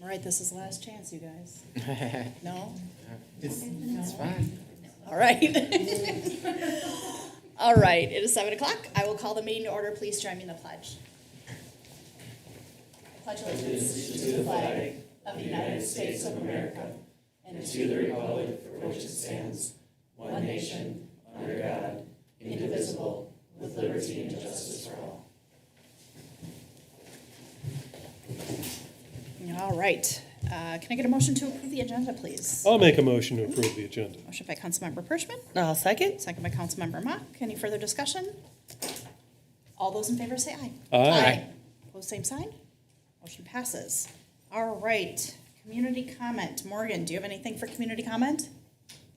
All right, this is last chance, you guys. No? It's fine. All right. All right, it is 7 o'clock. I will call the meeting to order. Please join me in the pledge. I pledge allegiance to the flag of the United States of America and to the republic for which it stands, one nation, under God, indivisible, with liberty and justice for all. All right. Can I get a motion to approve the agenda, please? I'll make a motion to approve the agenda. Motion by Councilmember Pershman. I'll second. Second by Councilmember Mock. Any further discussion? All those in favor say aye. Aye. Opposed, same sign. Motion passes. All right. Community comment. Morgan, do you have anything for community comment?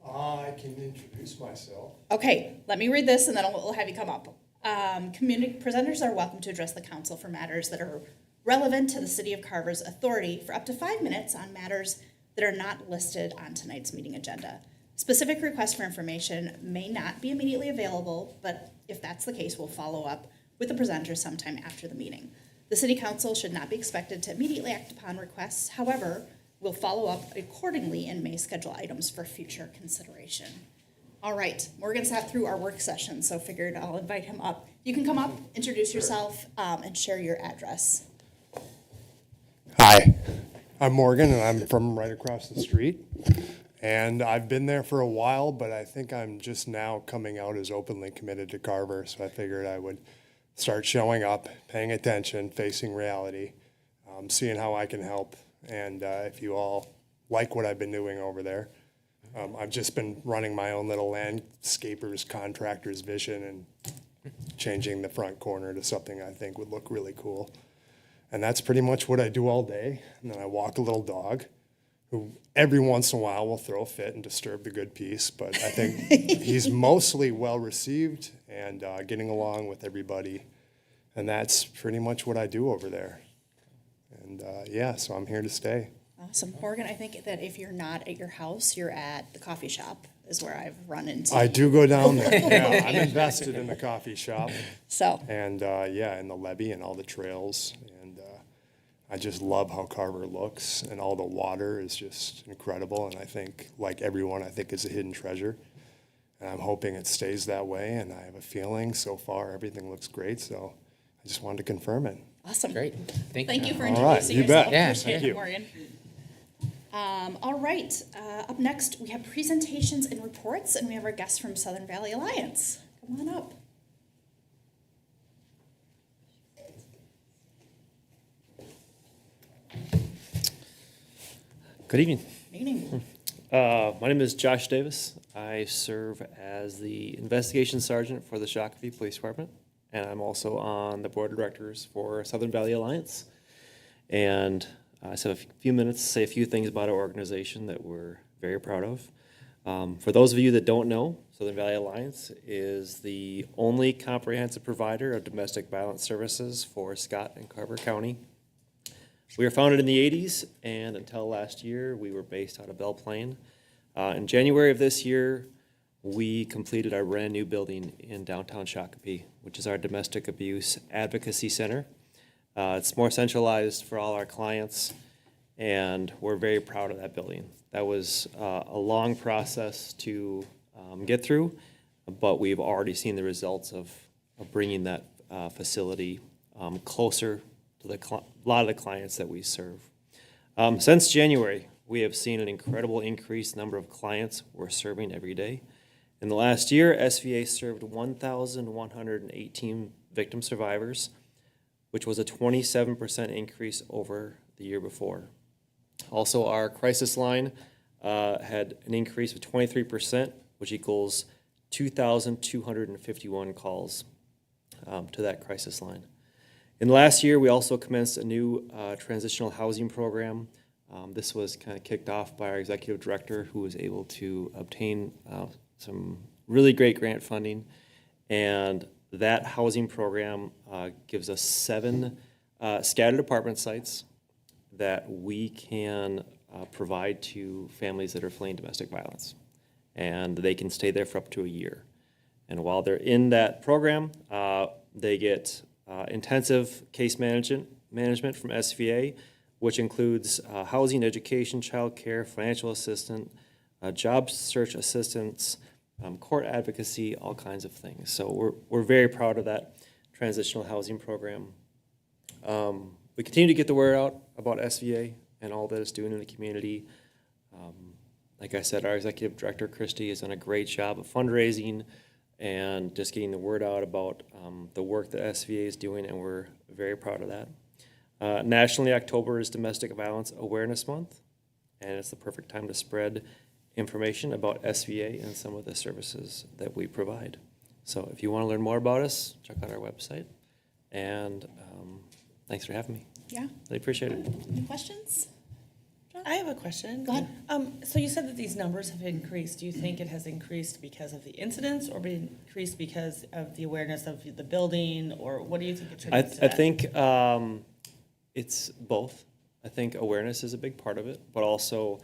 I can introduce myself. Okay, let me read this and then we'll have you come up. Community presenters are welcome to address the council for matters that are relevant to the City of Carver's authority for up to 5 minutes on matters that are not listed on tonight's meeting agenda. Specific requests for information may not be immediately available, but if that's the case, we'll follow up with the presenter sometime after the meeting. The City Council should not be expected to immediately act upon requests. However, we'll follow up accordingly and may schedule items for future consideration. All right, Morgan sat through our work session, so figured I'll invite him up. You can come up, introduce yourself, and share your address. Hi, I'm Morgan, and I'm from right across the street. And I've been there for a while, but I think I'm just now coming out as openly committed to Carver, so I figured I would start showing up, paying attention, facing reality, seeing how I can help. And if you all like what I've been doing over there, I've just been running my own little landscaper's contractor's vision and changing the front corner to something I think would look really cool. And that's pretty much what I do all day. And then I walk a little dog who every once in a while will throw a fit and disturb the good peace. But I think he's mostly well received and getting along with everybody. And that's pretty much what I do over there. And yeah, so I'm here to stay. Awesome. Morgan, I think that if you're not at your house, you're at the coffee shop is where I've run into. I do go down there. Yeah, I'm invested in the coffee shop. So. And yeah, and the levee and all the trails. And I just love how Carver looks, and all the water is just incredible. And I think, like everyone, I think is a hidden treasure. And I'm hoping it stays that way. And I have a feeling so far everything looks great. So I just wanted to confirm it. Awesome. Great. Thank you for All right, introducing you yourself. bet. Yeah, Appreciate thank it, you. Morgan. All right. Up next, we have presentations and reports, and we have our guest from Southern Valley Alliance. Come on up. Good evening. Meeting. My name is Josh Davis. I serve as the investigation sergeant for the Shakopee Police Department, and I'm also on the board of directors for Southern Valley Alliance. And I just have a few minutes to say a few things about our organization that we're very proud of. For those of you that don't know, Southern Valley Alliance is the only comprehensive provider of domestic violence services for Scott and Carver County. We were founded in the 80s, and until last year, we were based out of Belle Plaine. In January of this year, we completed our brand new building in downtown Shakopee, which is our domestic abuse advocacy center. It's more centralized for all our clients, and we're very proud of that building. That was a long process to get through, but we've already seen the results of bringing that facility closer to a lot of the clients that we serve. Since January, we have seen an incredible increased number of clients we're serving every day. In the last year, SVA served 1,118 victim survivors, which was a 27% increase over the year before. Also, our crisis line had an increase of 23%, which equals 2,251 calls to that crisis line. In the last year, we also commenced a new transitional housing program. This was kind of kicked off by our executive director, who was able to obtain some really great grant funding. And that housing program gives us 7 scattered apartment sites that we can provide to families that are fleeing domestic violence. And they can stay there for up to a year. And while they're in that program, they get intensive case management from SVA, which includes housing, education, childcare, financial assistance, job search assistance, court advocacy, all kinds of things. So we're very proud of that transitional housing program. We continue to get the word out about SVA and all that it's doing in the community. Like I said, our executive director, Christie, has done a great job of fundraising and just getting the word out about the work that SVA is doing, and we're very proud of that. Nationally, October is Domestic Violence Awareness Month, and it's the perfect time to spread information about SVA and some of the services that we provide. So if you want to learn more about us, check out our website. And thanks for having me. Yeah. I appreciate it. Any questions? I have a question. Go ahead. So you said that these numbers have increased. Do you think it has increased because of the incidents or been increased because of the awareness of the building, or what do you think attributes to I that? think it's both. I think awareness is a big part of it, but also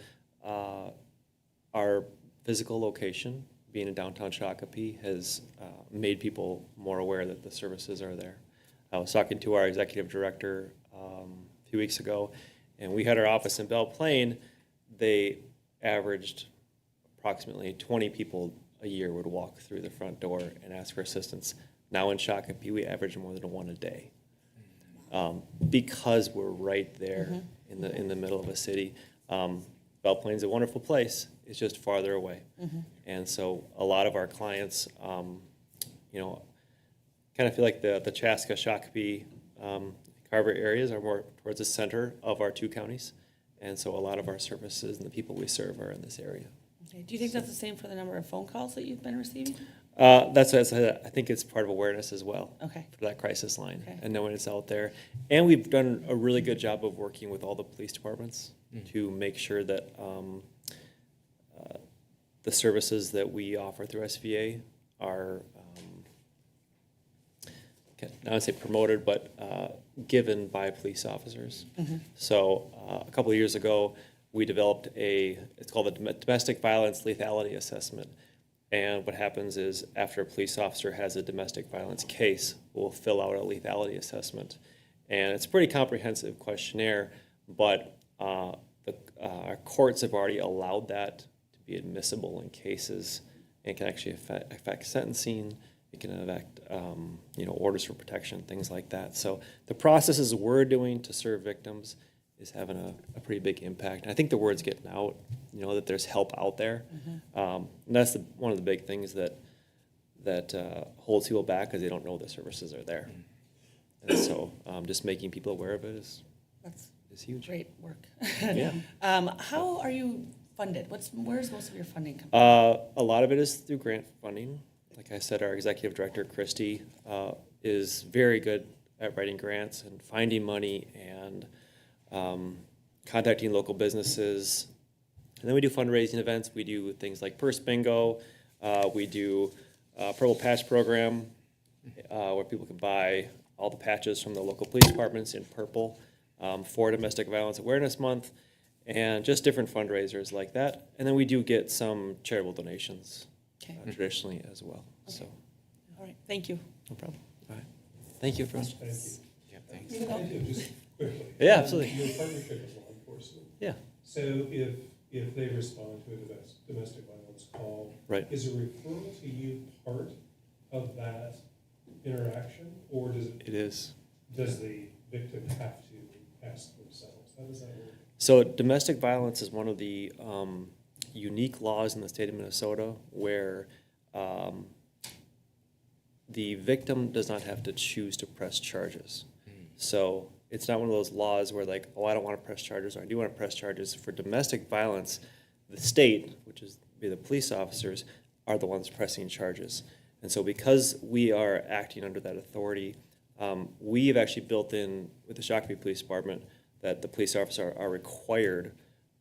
our physical location, being in downtown Shakopee, has made people more aware that the services are there. I was talking to our executive director a few weeks ago, and we had our office in Belle Plaine. They averaged approximately 20 people a year would walk through the front door and ask for assistance. Now in Shakopee, we average more than one a day, because we're right there in the middle of a city. Belle Plaine's a wonderful place. It's just farther away, and so a lot of our clients, kind of feel like the Chaska, Shakopee, Carver areas are more towards the center of our two counties, and so a lot of our services and the people we serve are in this area. Okay. Do you think that's the same for the number of phone calls that you've been receiving? That's what I said. I think it's part of awareness as well. Okay. For that crisis line, Okay. and knowing it's out there. And we've done a really good job of working with all the police departments to make sure that the services that we offer through SVA are, I would say promoted, but given by police officers. So a couple of years ago, we developed it's called the Domestic Violence Lethality Assessment. And what happens is after a police officer has a domestic violence case, we'll fill out a lethality assessment. And it's a pretty comprehensive questionnaire, but our courts have already allowed that to be admissible in cases, and can actually affect sentencing. It can affect orders for protection, things like that. So the processes we're doing to serve victims is having a pretty big impact. And I think the word's getting out, that there's help out there. And that's one of the big things that holds people back, because they don't know the services are there. And so just making people aware of it is huge. Great work. Yeah. How are you funded? Where's most of your funding coming A lot of it is through grant funding. Like I said, our executive director, Christie, is very good at writing grants and finding money and contacting local businesses. And then we do fundraising events. We do things like Purse Bingo. We do a Purple Patch program where people can buy all the patches from the local police departments in purple for Domestic Violence Awareness Month, and just different fundraisers like that. And then we do get some charitable donations Okay. traditionally as well. So, All right, thank you. no problem. All right. Thank you, everyone. Thank you. Yeah, thanks. I do, just quickly. Yeah, absolutely. Your partnership with law enforcement. Yeah. So if they respond to a domestic violence call, Right. is a referral to you part of that interaction, or It is. does the victim have to ask themselves? How does that work? So domestic violence is one of the unique laws in the state of Minnesota where the victim does not have to choose to press charges. So it's not one of those laws where like, oh, I don't want to press charges, or I do want to press charges. For domestic violence, the state, which is the police officers, are the ones pressing charges. And so because we are acting under that authority, we have actually built in with the Shakopee Police Department that the police officers are required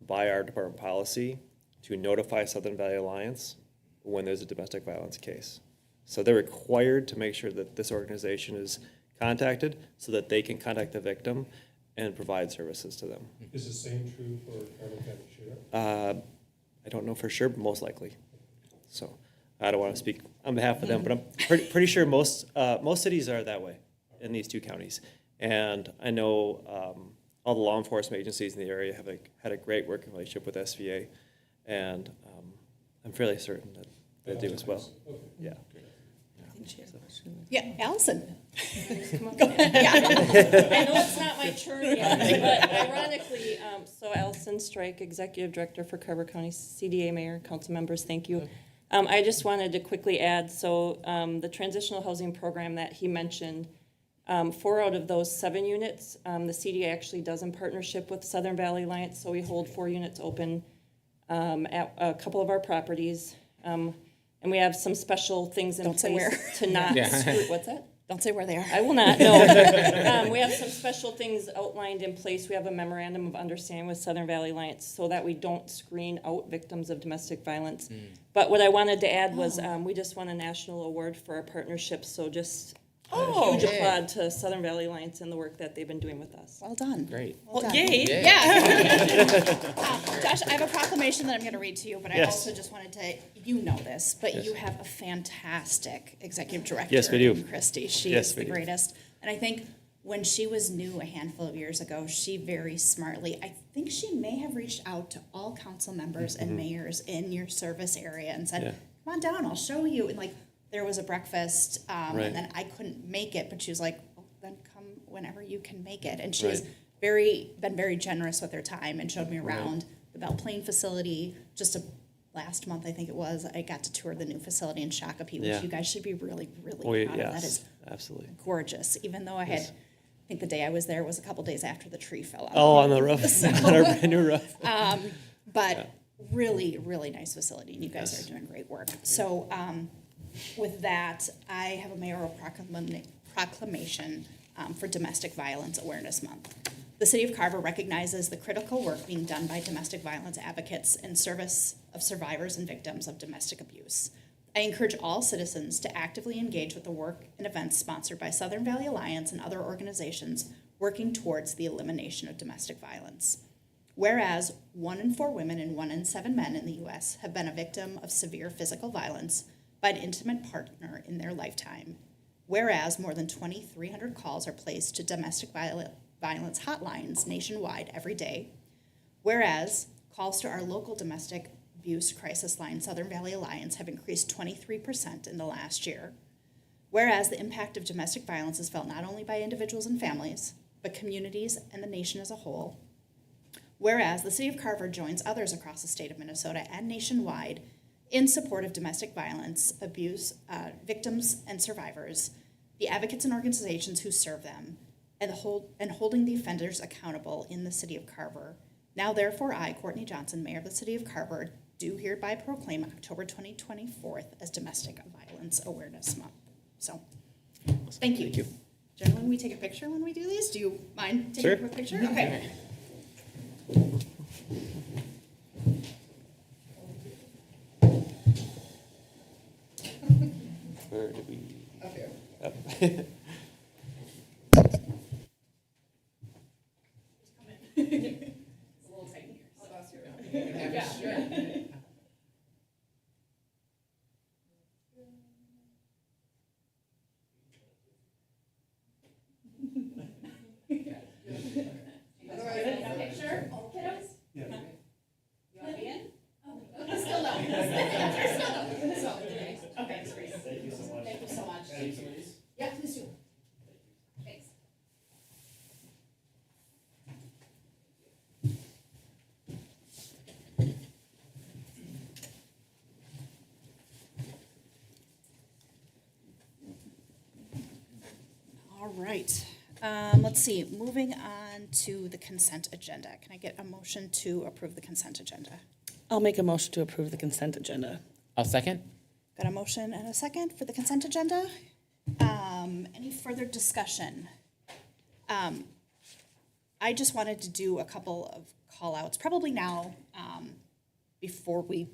by our department policy to notify Southern Valley Alliance when there's a domestic violence case. So they're required to make sure that this organization is contacted so that they can contact the victim and provide services to them. Is the same true for Carver County Sheriff? I don't know for sure, but most likely. So I don't want to speak on behalf of them, but I'm pretty sure most cities are that way in these two counties. And I know all the law enforcement agencies in the area have had a great working relationship with SVA, and I'm fairly certain that they do as well. Okay. Yeah. I think she has a question. Yeah, Allison. Go ahead. I know it's not my turn yet, but ironically, so Allison Strike, Executive Director for Carver County CDA Mayor, council members, thank you. I just wanted to quickly add, so the transitional housing program that he mentioned, 4 out of those 7 units, the CDA actually does in partnership with Southern Valley Alliance, so we hold 4 units open at a couple of our properties. And we have some special things in Don't say where. place to not screw, what's that? Don't say where they are. I will not, no. We have some special things outlined in place. We have a memorandum of understanding with Southern Valley Alliance so that we don't screen out victims of domestic violence. But what I wanted to add was, we just won a national award for our partnership, so just a huge applaud to Southern Valley Alliance and the work that they've been doing with us. Well done. Great. Well done. Yay. Yeah. Josh, I have a proclamation that I'm going to read to you, but I Yes. also just wanted to, you know this, but you have a fantastic executive director. Yes, we do. in Christie. She Yes, is we the do. greatest. And I think when she was new a handful of years ago, she very smartly, I think she may have reached out to all council members and mayors in your service area and said, Yeah. come on down, I'll show you. And like, there was a breakfast, Right. and then I couldn't make it, but she was like, well, then come whenever you can make it. And she's Right. been very generous with her time and showed me around the Belle Plaine facility. Last month, I think it was, I got to tour the new facility in Shakopee, which Yeah. you guys should be really, really Oh, proud of. That is yes, absolutely. gorgeous, even though I had, Yes. I think the day I was there was a couple days after the tree fell out. Oh, on the roof, on our brand new roof. But really, really nice facility, and you guys Yes. are doing great work. So with that, I have a mayoral proclamation for Domestic Violence Awareness Month. The City of Carver recognizes the critical work being done by domestic violence advocates in service of survivors and victims of domestic abuse. I encourage all citizens to actively engage with the work and events sponsored by Southern Valley Alliance and other organizations working towards the elimination of domestic violence. Whereas 1 in 4 women and 1 in 7 men in the U.S. have been a victim of severe physical violence by an intimate partner in their lifetime. Whereas more than 2,300 calls are placed to domestic violence hotlines nationwide every day. Whereas calls to our local domestic abuse crisis line, Southern Valley Alliance, have increased 23% in the last year. Whereas the impact of domestic violence is felt not only by individuals and families, but communities and the nation as a whole. Whereas the City of Carver joins others across the state of Minnesota and nationwide in support of domestic violence, abuse, victims and survivors, the advocates and organizations who serve them, and holding the offenders accountable in the City of Carver. Now therefore I, Courtney Johnson, Mayor of the City of Carver, do hereby proclaim October 2024 as Domestic Violence Awareness Month. So, thank you. Thank you. Generally, we take a picture when we do these. Do you mind taking Sure. a quick picture? Okay. Where did we? Up here. Up. It's a little tight here. So. Picture? Kiddos? Yeah. You want to be in? Still no. Still no. Okay, great. Thank you so much. Thank you so much. Yeah, please do. Thanks. All right. Let's see, moving on to the consent agenda. Can I get a motion to approve the consent agenda? I'll make a motion to approve the consent agenda. I'll second. Got a motion and a second for the consent agenda? Any further discussion? I just wanted to do a couple of call-outs, probably now, before we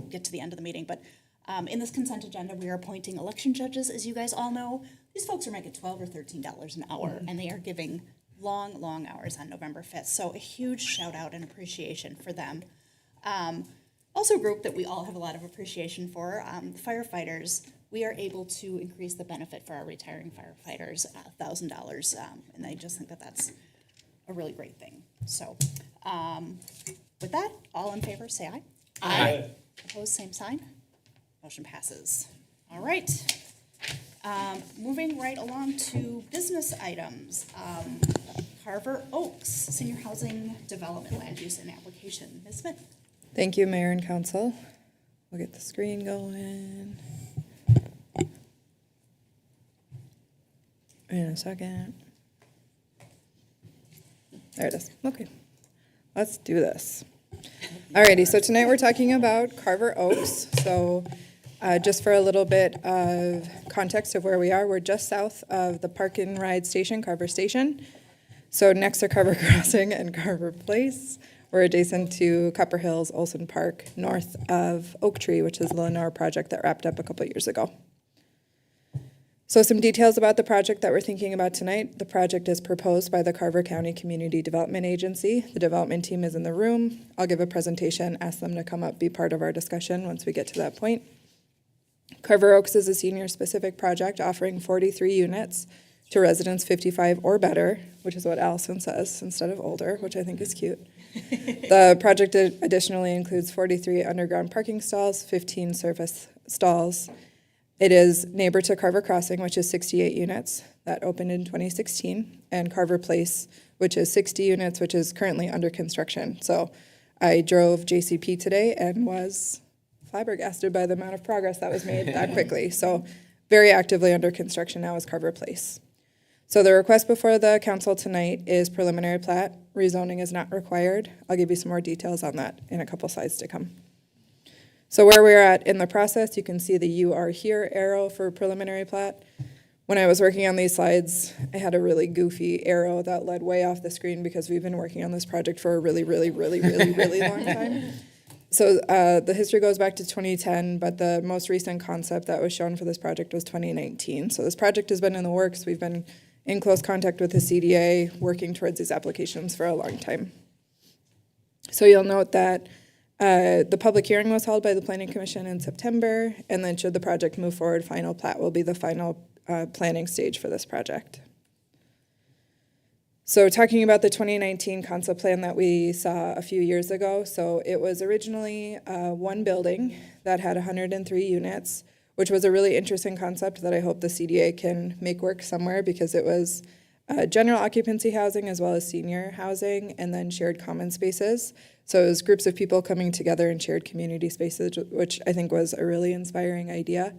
get to the end of the meeting, but in this consent agenda, we are appointing election judges, as you guys all know. These folks are making $12 or $13 an hour, and they are giving long, long hours on November 5th. So a huge shout out and appreciation for them. Also a group that we all have a lot of appreciation for, the firefighters. We are able to increase the benefit for our retiring firefighters, $1,000, and I just think that that's a really great thing. So with that, all in favor, say aye. Aye. Opposed, same sign. Motion passes. All right. Moving right along to business items. Carver Oaks, Senior Housing Development Land Use and Application. Ms. Smith. Thank you, Mayor and Council. We'll get the screen going. In a second. There it is. Okay. Let's do this. Alrighty, so tonight we're talking about Carver Oaks. So just for a little bit of context of where we are, we're just south of the Park and Ride Station, Carver Station. So next to Carver Crossing and Carver Place. We're adjacent to Copper Hills, Olson Park, north of Oak Tree, which is the Lenore project that wrapped up a couple years ago. So some details about the project that we're thinking about tonight. The project is proposed by the Carver County Community Development Agency. The development team is in the room. I'll give a presentation, ask them to come up, be part of our discussion once we get to that point. Carver Oaks is a senior-specific project offering 43 units to residents 55 or better, which is what Allison says instead of older, which I think is cute. The project additionally includes 43 underground parking stalls, 15 surface stalls. It is neighbor to Carver Crossing, which is 68 units, that opened in 2016, and Carver Place, which is 60 units, which is currently under construction. So I drove JCP today and was flabbergasted by the amount of progress that was made that quickly. So very actively under construction now is Carver Place. So the request before the council tonight is preliminary plat. Rezoning is not required. I'll give you some more details on that in a couple slides to come. So where we're at in the process, you can see the "you are here" arrow for preliminary plat. When I was working on these slides, I had a really goofy arrow that led way off the screen because we've been working on this project for a really long time. So the history goes back to 2010, but the most recent concept that was shown for this project was 2019. So this project has been in the works. We've been in close contact with the CDA, working towards these applications for a long time. So you'll note that the public hearing was held by the Planning Commission in September, and then should the project move forward, final plat will be the final planning stage for this project. So talking about the 2019 concept plan that we saw a few years ago, so it was originally one building that had 103 units, which was a really interesting concept that I hope the CDA can make work somewhere, because it was general occupancy housing as well as senior housing, and then shared common spaces. So it was groups of people coming together in shared community spaces, which I think was a really inspiring idea.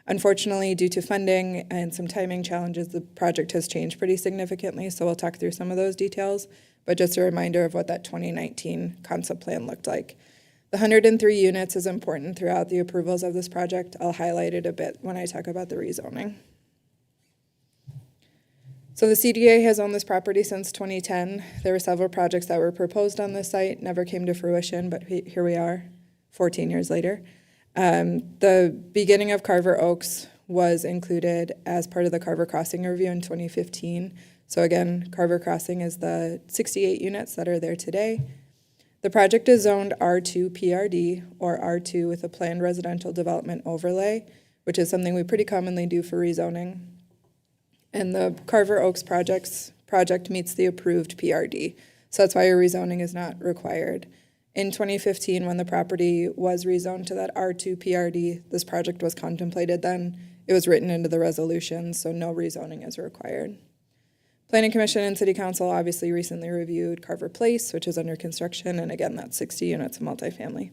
Unfortunately, due to funding and some timing challenges, the project has changed pretty significantly, so we'll talk through some of those details, but just a reminder of what that 2019 concept plan looked like. The 103 units is important throughout the approvals of this project. I'll highlight it a bit when I talk about the rezoning. So the CDA has owned this property since 2010. There were several projects that were proposed on this site, never came to fruition, but here we are, 14 years later. The beginning of Carver Oaks was included as part of the Carver Crossing review in 2015. So again, Carver Crossing is the 68 units that are there today. The project is zoned R2 PRD, or R2 with a planned residential development overlay, which is something we pretty commonly do for rezoning. And the Carver Oaks project meets the approved PRD. So that's why a rezoning is not required. In 2015, when the property was rezoned to that R2 PRD, this project was contemplated then. It was written into the resolution, so no rezoning is required. Planning Commission and City Council obviously recently reviewed Carver Place, which is under construction, and again, that's 60 units of multifamily.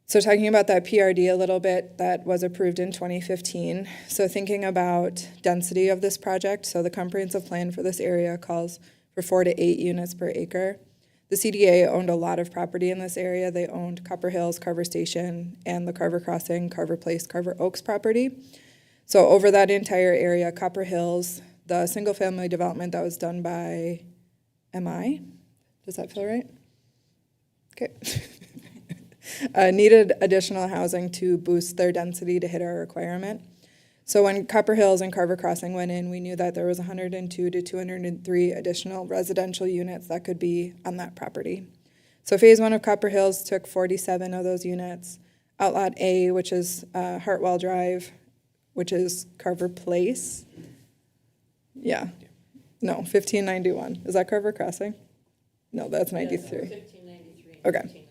So talking about that PRD a little bit, that was approved in 2015. So thinking about density of this project, so the comprehensive plan for this area calls for 4 to 8 units per acre. The CDA owned a lot of property in this area. They owned Copper Hills, Carver Station, and the Carver Crossing, Carver Place, Carver Oaks property. So over that entire area, Copper Hills, the single-family development that was done by MI, does that feel right? Okay. Needed additional housing to boost their density to hit our requirement. So when Copper Hills and Carver Crossing went in, we knew that there was 102 to 203 additional residential units that could be on that property. So phase 1 of Copper Hills took 47 of those units. Outlot A, which is Hartwell Drive, which is Carver Place. Yeah. No, 1591. Is that Carver Crossing? No, that's 93. 1593. Okay.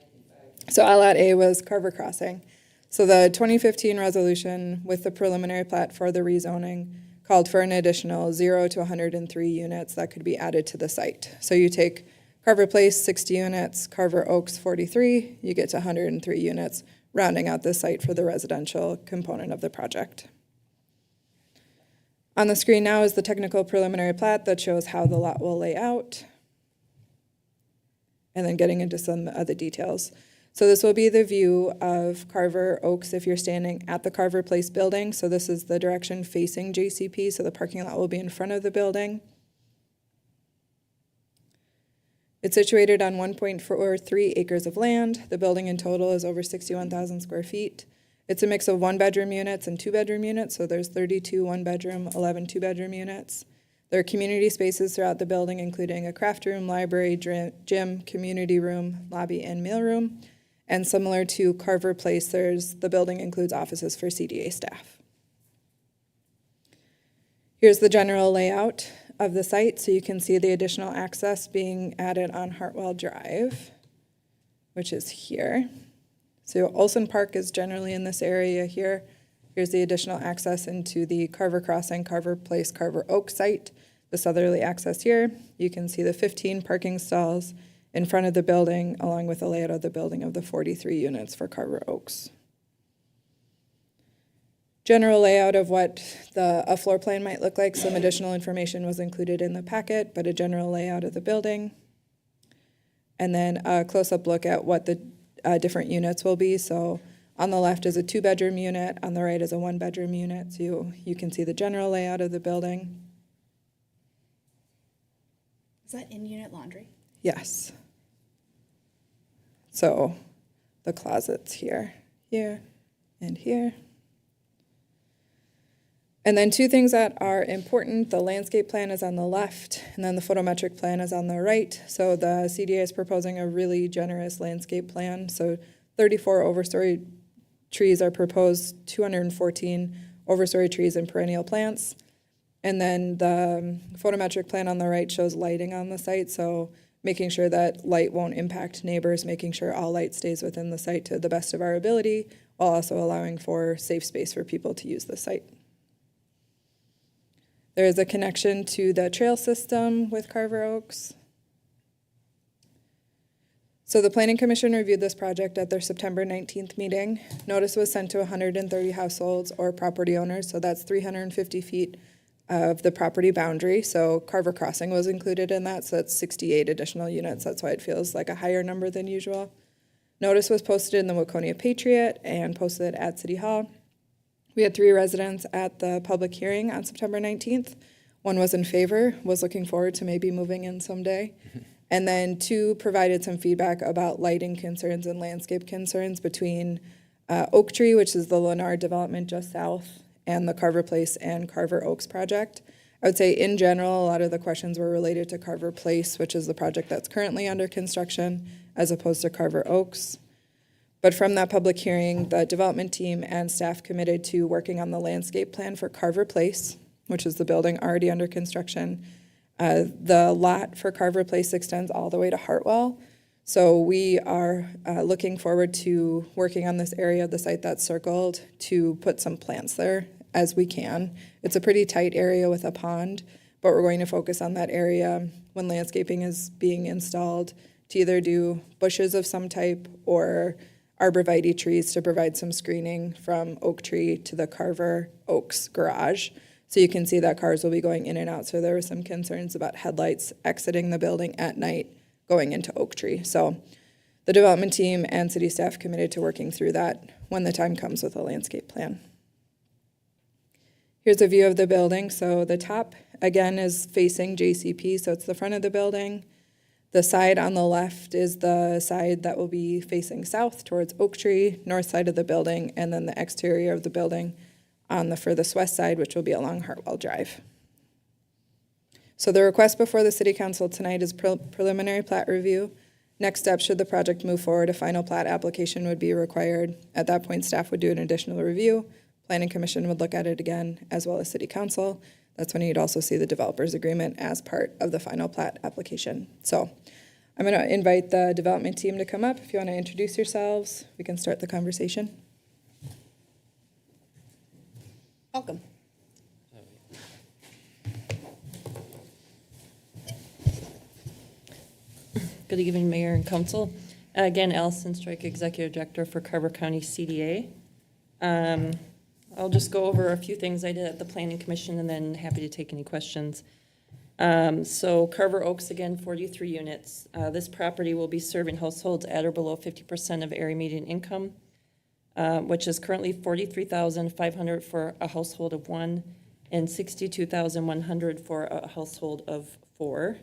So Lot A was Carver Crossing. So the 2015 resolution with the preliminary plat for the rezoning called for an additional 0 to 103 units that could be added to the site. So you take Carver Place, 60 units, Carver Oaks, 43, you get to 103 units, rounding out the site for the residential component of the project. On the screen now is the technical preliminary plat that shows how the lot will lay out. And then getting into some other details. So this will be the view of Carver Oaks if you're standing at the Carver Place building. So this is the direction facing JCP, so the parking lot will be in front of the building. It's situated on 1.43 acres of land. The building in total is over 61,000 square feet. It's a mix of one-bedroom units and two-bedroom units, so there's 32 one-bedroom, 11 two-bedroom units. There are community spaces throughout the building, including a craft room, library, gym, community room, lobby, and mailroom. And similar to Carver Place, the building includes offices for CDA staff. Here's the general layout of the site, so you can see the additional access being added on Hartwell Drive, which is here. So Olson Park is generally in this area here. Here's the additional access into the Carver Crossing, Carver Place, Carver Oak site. The southerly access here. You can see the 15 parking stalls in front of the building, along with the layout of the building of the 43 units for Carver Oaks. General layout of what a floor plan might look like. Some additional information was included in the packet, but a general layout of the building. And then a close-up look at what the different units will be. So on the left is a two-bedroom unit, on the right is a one-bedroom unit. So you can see the general layout of the building. Is that in-unit laundry? Yes. So the closets here, and here. And then two things that are important, the landscape plan is on the left, and then the photometric plan is on the right. So the CDA is proposing a really generous landscape plan. So 34 overstory trees are proposed, 214 overstory trees and perennial plants. And then the photometric plan on the right shows lighting on the site, so making sure that light won't impact neighbors, making sure all light stays within the site to the best of our ability, while also allowing for safe space for people to use the site. There is a connection to the trail system with Carver Oaks. So the Planning Commission reviewed this project at their September 19th meeting. Notice was sent to 130 households or property owners, so that's 350 feet of the property boundary. So Carver Crossing was included in that, so that's 68 additional units. That's why it feels like a higher number than usual. Notice was posted in the Waconia Patriot and posted at City Hall. We had 3 residents at the public hearing on September 19th. 1 was in favor, was looking forward to maybe moving in someday. And then 2 provided some feedback about lighting concerns and landscape concerns between Oak Tree, which is the Lennar development just south, and the Carver Place and Carver Oaks project. I would say in general, a lot of the questions were related to Carver Place, which is the project that's currently under construction, as opposed to Carver Oaks. But from that public hearing, the development team and staff committed to working on the landscape plan for Carver Place, which is the building already under construction. The lot for Carver Place extends all the way to Hartwell. So we are looking forward to working on this area of the site that's circled to put some plants there as we can. It's a pretty tight area with a pond, but we're going to focus on that area when landscaping is being installed to either do bushes of some type or arborvitae trees to provide some screening from Oak Tree to the Carver Oaks garage. So you can see that cars will be going in and out. So there were some concerns about headlights exiting the building at night going into Oak Tree. So the development team and city staff committed to working through that when the time comes with a landscape plan. Here's a view of the building. So the top, again, is facing JCP, so it's the front of the building. The side on the left is the side that will be facing south towards Oak Tree, north side of the building, and then the exterior of the building on the furthest west side, which will be along Hartwell Drive. So the request before the City Council tonight is preliminary plat review. Next step, should the project move forward, a final plat application would be required. At that point, staff would do an additional review. Planning Commission would look at it again, as well as City Council. That's when you'd also see the developer's agreement as part of the final plat application. So I'm going to invite the development team to come up. If you want to introduce yourselves, we can start the conversation. Welcome. Good evening, Mayor and Council. Again, Larson, Executive Director for Carver County CDA. I'll just go over a few things I did at the Planning Commission and then happy to take any questions. So Carver Oaks, again, 43 units. This property will be serving households at or below 50% of area median income, which is currently $43,500 for a household of one and $62,100 for a household of four.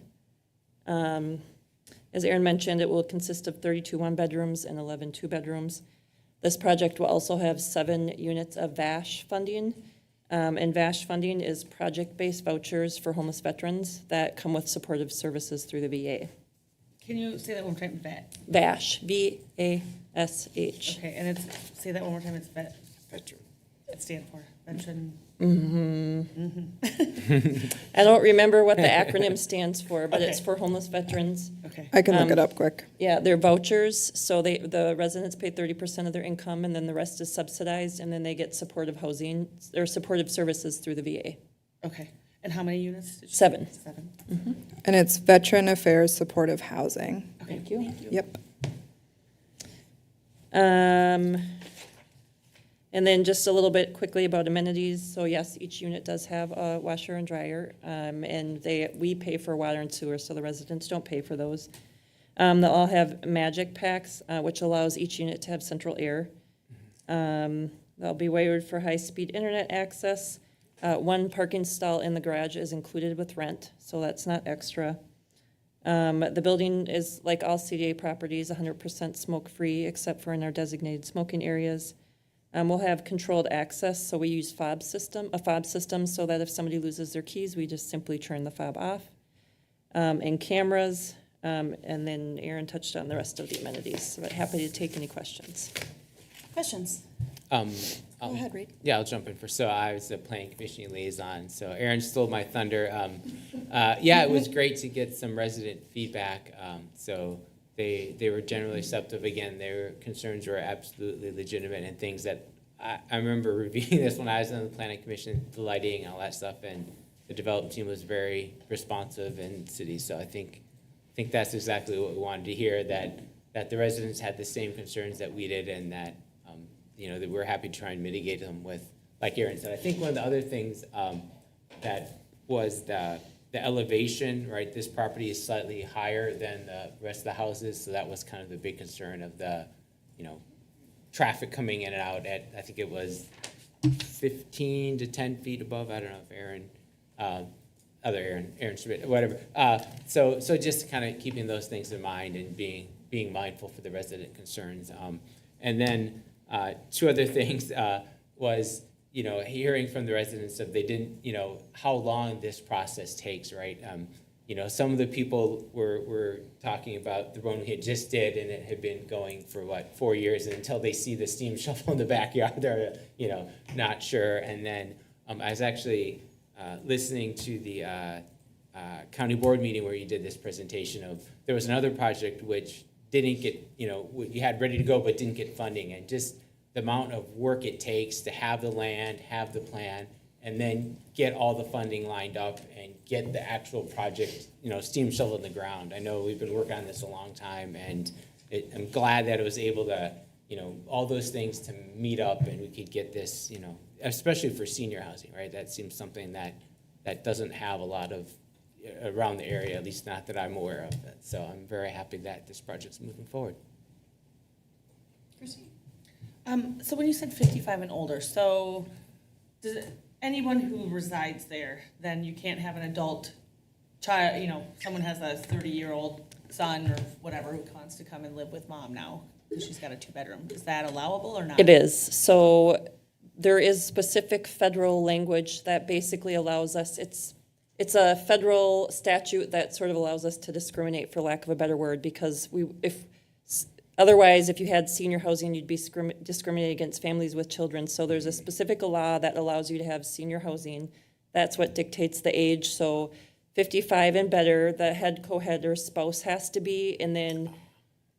As Aaron mentioned, it will consist of 32 one-bedrooms and 11 two-bedrooms. This project will also have 7 units of VASH funding. And VASH funding is project-based vouchers for homeless veterans that come with supportive services through the VA. Can you say that one more time? VASH, V-A-S-H. Okay, and say that one more time. It's veteran. It stands for veteran. I don't remember what the acronym stands for, but it's Okay. for homeless veterans. Okay. I can look it up quick. Yeah, they're vouchers, so the residents pay 30% of their income, and then the rest is subsidized, and then they get supportive housing, or supportive services through the VA. Okay. And how many units? Did you 7. 7. And it's Veteran Affairs Supportive Housing. Thank you. Yep. And then just a little bit quickly about amenities. So yes, each unit does have a washer and dryer, and we pay for water and sewer, so the residents don't pay for those. They'll all have magic packs, which allows each unit to have central air. They'll be waived for high-speed internet access. 1 parking stall in the garage is included with rent, so that's not extra. The building is, like all CDA properties, 100% smoke-free, except for in our designated smoking areas. We'll have controlled access, so we use a fob system, so that if somebody loses their keys, we just simply turn the fob off. And cameras, and then Aaron touched on the rest of the amenities, but happy to take any questions. Questions? Go ahead, Reed. Yeah, I'll jump in first. So I was the planning commission liaison. So Aaron stole my thunder. Yeah, it was great to get some resident feedback. So they were generally receptive. Again, their concerns were absolutely legitimate and things that I remember reviewing this when I was on the planning commission, the lighting and all that stuff, and the development team was very responsive in cities. So I think that's exactly what we wanted to hear, that the residents had the same concerns that we did, and that that we're happy to try and mitigate them with, like Aaron said. I think one of the other things that was the elevation, right? This property is slightly higher than the rest of the houses, so that was kind of the big concern of the, traffic coming in and out at, I think it was 15 to 10 feet above. I don't know if Aaron, Aaron Schmidt, whatever. So just kind of keeping those things in mind and being mindful for the resident concerns. And then 2 other things was, hearing from the residents of they didn't, how long this process takes, right? Some of the people were talking about the one we had just did, and it had been going for 4 years, and until they see the steam shovel in the backyard, they're, not sure. And then I was actually listening to the county board meeting where you did this presentation of, there was another project which didn't get, you had ready to go but didn't get funding, and just the amount of work it takes to have the land, have the plan, and then get all the funding lined up and get the actual project, steam shovel in the ground. I know we've been working on this a long time, and I'm glad that it was able to, all those things to meet up, and we could get this, especially for senior housing, right? That seems something that doesn't have a lot of around the area, at least not that I'm aware of. So I'm very happy that this project's moving forward. Christie? So when you said 55 and older, so does anyone who resides there, then you can't have an adult child, someone has a 30-year-old son or whatever who wants to come and live with mom now because she's got a 2-bedroom. Is that allowable or not? It is. So there is specific federal language that basically allows us, it's a federal statute that sort of allows us to discriminate, for lack of a better word, because otherwise, if you had senior housing, you'd be discriminated against families with children. So there's a specific law that allows you to have senior housing That's what dictates the age. So 55 and better, the head, co-head, or spouse has to be, and then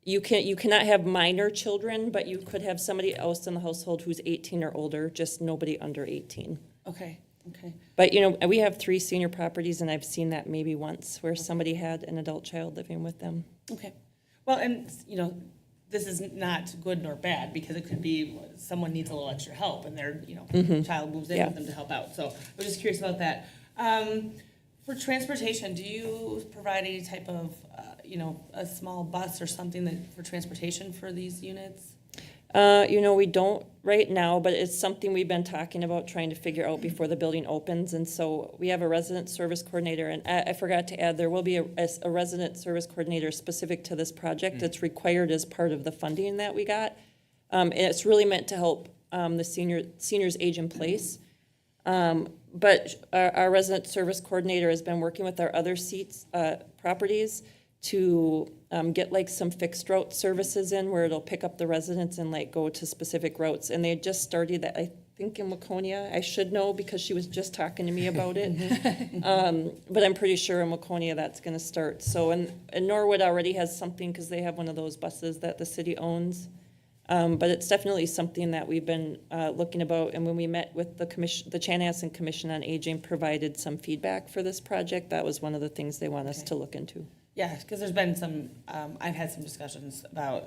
you cannot have minor children, but you could have somebody else in the household who's 18 or older, just nobody under 18. Okay, okay. But, you know, we have 3 senior properties, and I've seen that maybe once, where somebody had an adult child living with them. Okay. Well, and, you know, this is not good nor bad, because it could be someone needs a little extra help, and their, you know, child moves in Yeah. with them to help out. So I was just curious about that. For transportation, do you provide any type of, you know, a small bus or something that, for transportation for these units? You know, we don't right now, but it's something we've been talking about, trying to figure out before the building opens. And so we have a resident service coordinator, and I forgot to add, there will be a resident service coordinator specific to this project. It's required as part of the funding that we got. And it's really meant to help the seniors age in place. But our resident service coordinator has been working with our other properties to get like some fixed route services in, where it'll pick up the residents and like go to specific routes. And they just started that, I think, in Waconia. I should know because she was just talking to me about it. But I'm pretty sure in Waconia that's going to start. So, and Norwood already has something, because they have one of those buses that the city owns. But it's definitely something that we've been looking about. And when we met with the commission, the Chanhassen Commission on Aging provided some feedback for this project. That was one of the things they want us to look into. Yeah, because there's been some, I've had some discussions about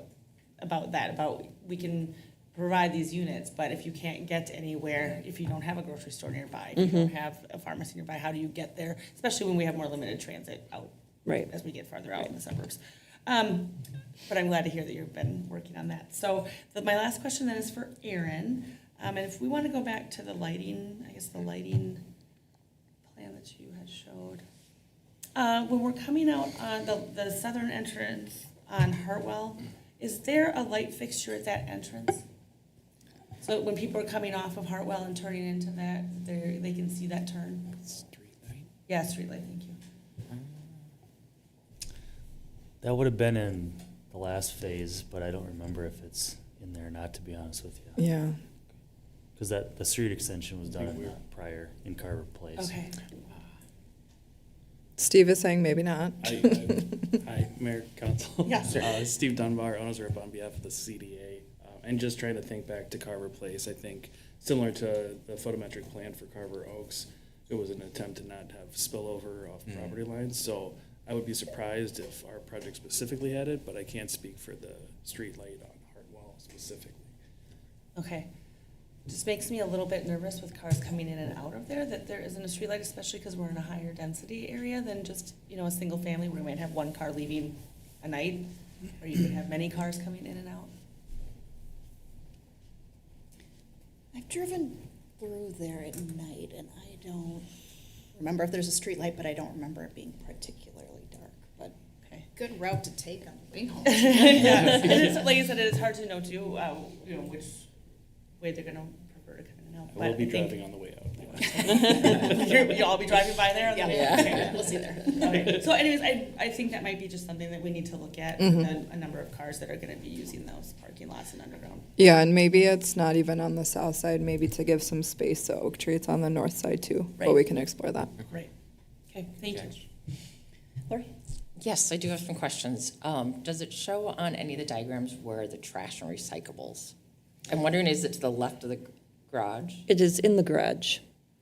that, about we can provide these units, but if you can't get anywhere, if you don't have a grocery store nearby, if you don't have a pharmacy nearby, how do you get there? Especially when we have more limited transit out, Right. as we get farther out in the suburbs. But I'm glad to hear that you've been working on that. So my last question then is for Aaron. And if we want to go back to the lighting, I guess the lighting plan that you had showed. When we're coming out on the southern entrance on Hartwell, is there a light fixture at that entrance? So when people are coming off of Hartwell and turning into that, they can see that turn? Street light? Yeah, street light, thank you. That would have been in the last phase, but I don't remember if it's in there or not, to be honest with you. Yeah. Because the street extension was done in the prior, in Carver Place. Okay. Steve is saying maybe not. Hi, Mayor, Council. Yes, sir. Steve Dunbar, owners rep on behalf of the CDA. And just trying to think back to Carver Place, I think similar to the photometric plan for Carver Oaks, it was an attempt to not have spillover off property lines. So I would be surprised if our project specifically had it, but I can't speak for the street light on Hartwell specifically. Okay. Just makes me a little bit nervous with cars coming in and out of there, that there isn't a streetlight, especially because we're in a higher density area than just, you know, a single family where we might have one car leaving a night, or you could have many cars coming in and out. I've driven through there at night, and I don't remember if there's a street light, but I don't remember it being particularly dark. But Okay. good route to take on the way home. Yes, and it's, like I said, it is hard to know too, you know, which way they're gonna prefer to come in and out. I will be But think- driving on the way out. You'll all be driving by there? on the way? Yeah. Okay. We'll see there. Okay. So anyways, I think that might be just something that we need to look at, a number of cars that are gonna be using those parking lots and underground. Yeah, and maybe it's not even on the south side, maybe to give some space to Oak Tree. It's on the north side too, but Right. we can explore that. Right. Okay, thank you. Lori? Yes, I do have some questions. Does it show on any of the diagrams where the trash and recyclables? I'm wondering, is it to the left of the garage? It is in the garage.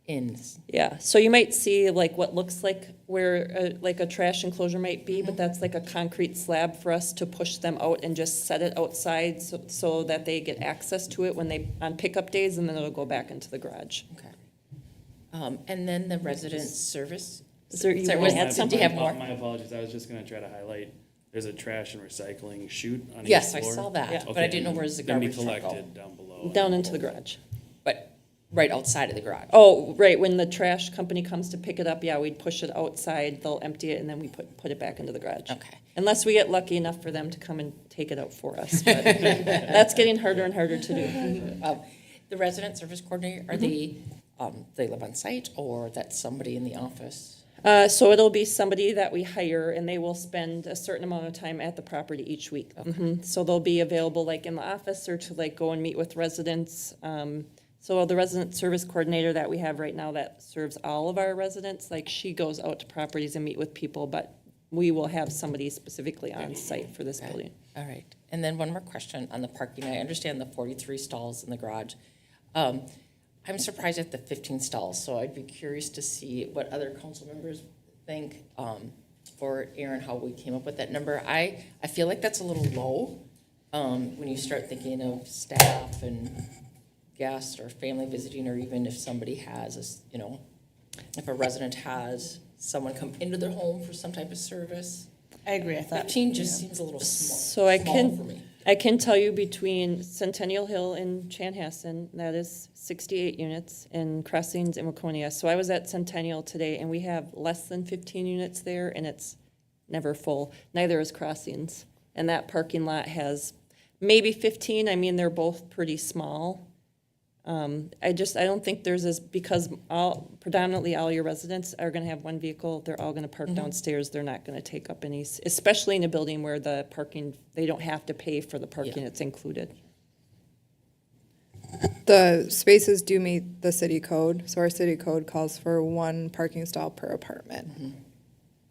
In, Yeah, so you might see like what looks like where like a trash enclosure might be, but that's like a concrete slab for us to push them out and just set it outside so that they get access to it when they, on pickup days, and then it'll go back into the garage. okay. And then the resident service? Is there, you Sorry, want to was- add did something? you have more? My apologies, I was just gonna try to highlight, there's a trash and recycling chute on each Yes, I floor. saw that, Yeah. but I didn't know where's the Then be garbage truck go. collected down below. Down into the garage. But right outside of the garage? Oh, right, when the trash company comes to pick it up, yeah, we'd push it outside, they'll empty it, and then we put it back into the garage. Okay. Unless we get lucky enough for them to come and take it out for us, but that's getting harder and harder to do. The resident service coordinator, are they live on site, or that's somebody in the office? So it'll be somebody that we hire, and they will spend a certain amount of time at the property each week. So they'll be available like in the office, or to like go and meet with residents. So the resident service coordinator that we have right now that serves all of our residents, like she goes out to properties and meet with people, but we will have somebody specifically on site for this building. All right. And then one more question on the parking. I understand the 43 stalls in the garage. I'm surprised at the 15 stalls, so I'd be curious to see what other council members think, or Aaron, how we came up with that number. I feel like that's a little low when you start thinking of staff and guests or family visiting, or even if somebody has, if a resident has someone come into their home for some type of service. I agree. I thought 15 just seems a little small. So I small for me. can tell you between Centennial Hill and Chanhassen, that is 68 units, and Crossings and Waconia. So I was at Centennial today, and we have less than 15 units there, and it's never full. Neither is Crossings. And that parking lot has maybe 15. I mean, they're both pretty small. I don't think there's because predominantly all your residents are gonna have one vehicle, they're all gonna park downstairs, they're not gonna take up any, especially in a building where the parking, they don't have to pay for the parking, it's included. The spaces do meet the city code, so our city code calls for 1 parking stall per apartment.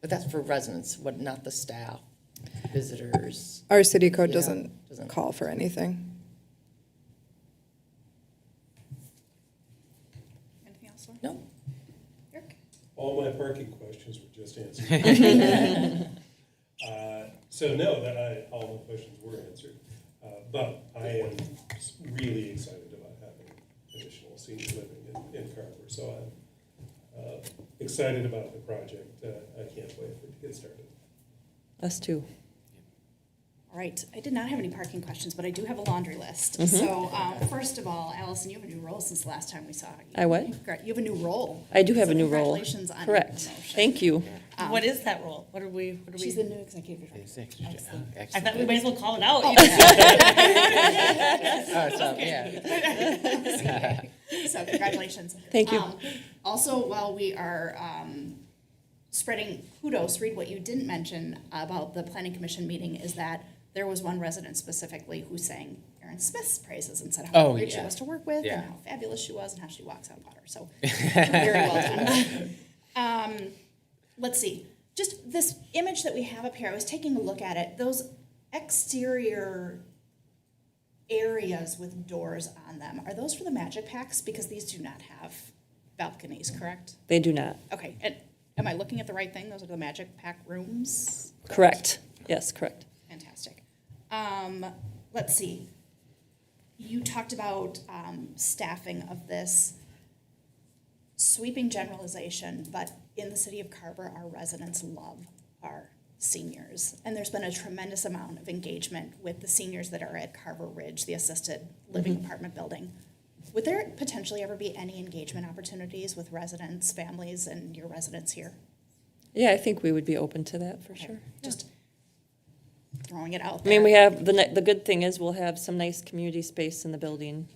But that's for residents, not the staff, visitors. Our city code Yeah, doesn't doesn't- call for anything. Anything else, Lauren? No. Eric? All my parking questions were just answered. So no, all my questions were answered. But I am really excited about having additional senior living in Carver. So I'm excited about the project. I can't wait for it to get started. Us too. All right, I did not have any parking questions, but I do have a laundry list. So first of all, Allison, you have a new role since the last time we saw you. I what? You have a new role. I do have So a new role. Congratulations on your Correct. promotion. Thank you. what is that role? What are we? She's the new executive director. I thought we might as well call it out. So congratulations. Thank you. Also, while we are spreading kudos, read what you didn't mention about the planning commission meeting is that there was one resident specifically who sang Erin Smith's praises and said how great she was to work with Yeah. and how fabulous she was and how she walks on water. So very well done. Let's see. Just this image that we have up here, I was taking a look at it. Those exterior areas with doors on them, are those for the magic packs? Because these do not have balconies, correct? They do not. Okay, and am I looking at the right thing? Those are the magic pack rooms? Correct. Yes, correct. Fantastic. Let's see. You talked about staffing of this. Sweeping generalization, but in the city of Carver, our residents love our seniors. And there's been a tremendous amount of engagement with the seniors that are at Carver Ridge, the assisted living apartment building. Would there potentially ever be any engagement opportunities with residents, families, and your residents here? Yeah, I think we would be open to that for sure. Just throwing it out I there. mean, we have, the good thing is we'll have some nice community space in the building.